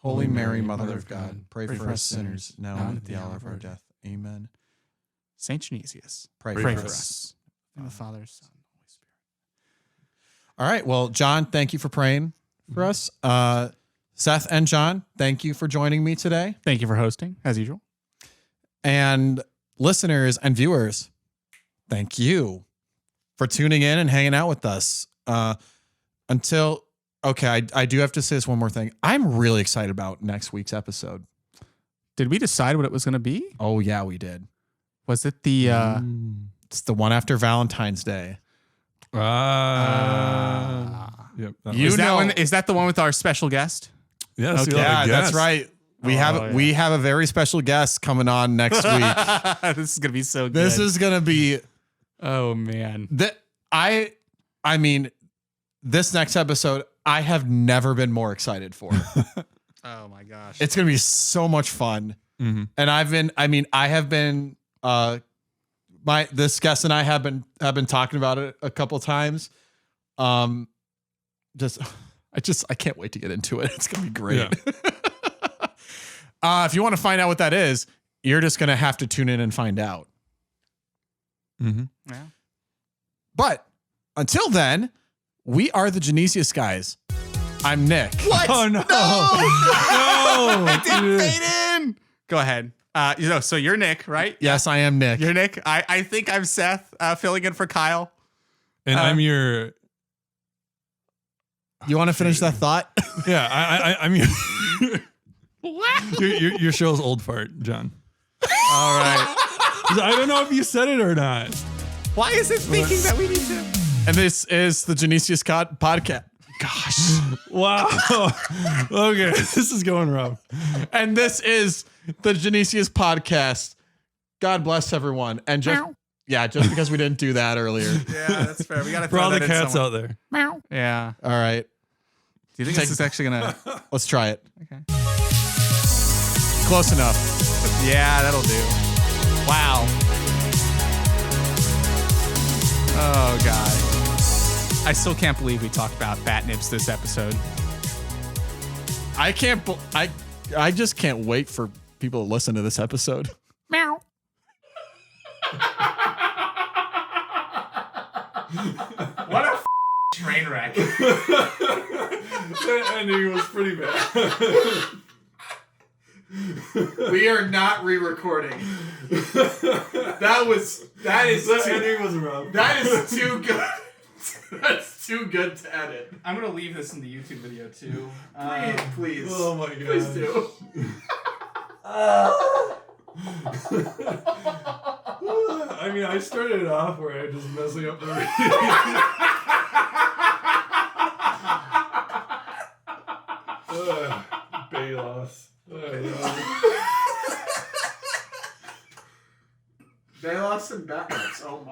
Holy Mary, Mother of God, pray for us sinners, now and at the hour of our death. Amen. Saint Genesius, Pray pray for for us. us. In the Father, Son, Holy Spirit. All right. Well, John, thank you for praying for us. Seth and John, thank you for joining me today. Thank you for hosting, as usual. And listeners and viewers, thank you for tuning in and hanging out with us. I do have to say this one more thing. I'm really excited about next week's episode. Did we decide what it was going to be? Oh, yeah, we did. Was it the... It's the one after Valentine's Day. Yep. That You is, that know- one, is that the one with our special guest? Yes, Okay. we have a Yeah, that's guest. right. We have a very special guest coming on next week. This is gonna be so good. This is gonna be. Oh man. I mean, this next episode I have never been more excited for. Oh my gosh. It's gonna be so much fun. Mm-hmm. And I have been this guest and I have been talking about it a couple times. I can't wait to get into it. It's gonna be great. Yeah. If you want to find out what that is, you're just gonna have to tune in and find out. Mm-hmm. Yeah. But until then, we are the Genesius guys. I'm Nick. What? Oh no! No! It didn't fade in. Go ahead. So you're Nick, right? Yes, I am Nick. You're Nick. I think I'm Seth, filling in for Kyle. And I'm your. You want to finish that thought? Yeah, I'm your. your show's old fart, John. All right. I don't know if you said it or not. Why is it thinking that we need to? And this is the Genesius podcast. Gosh. Wow. Okay, this is going rough. And this is the Genesius podcast. God bless everyone. And just because we didn't do that earlier. Yeah, that's fair. We got to For throw all the that in cats somewhere. out there. Yeah. All right. Do you think this is actually gonna? Let's try it. Okay. Close enough. Yeah, that'll do. Wow. Oh god. I still can't believe we talked about bat nips this episode. I just can't wait for people to listen to this episode. Meow. What a train wreck. That ending was pretty bad. We are not re-recording. That ending was rough. That is too good. That's too good to edit. I'm gonna leave this in the YouTube video too. Please. Oh my god. Please do. I mean, I started it off where I just messing up the reading. Balos. Balos and Batnips. Oh my.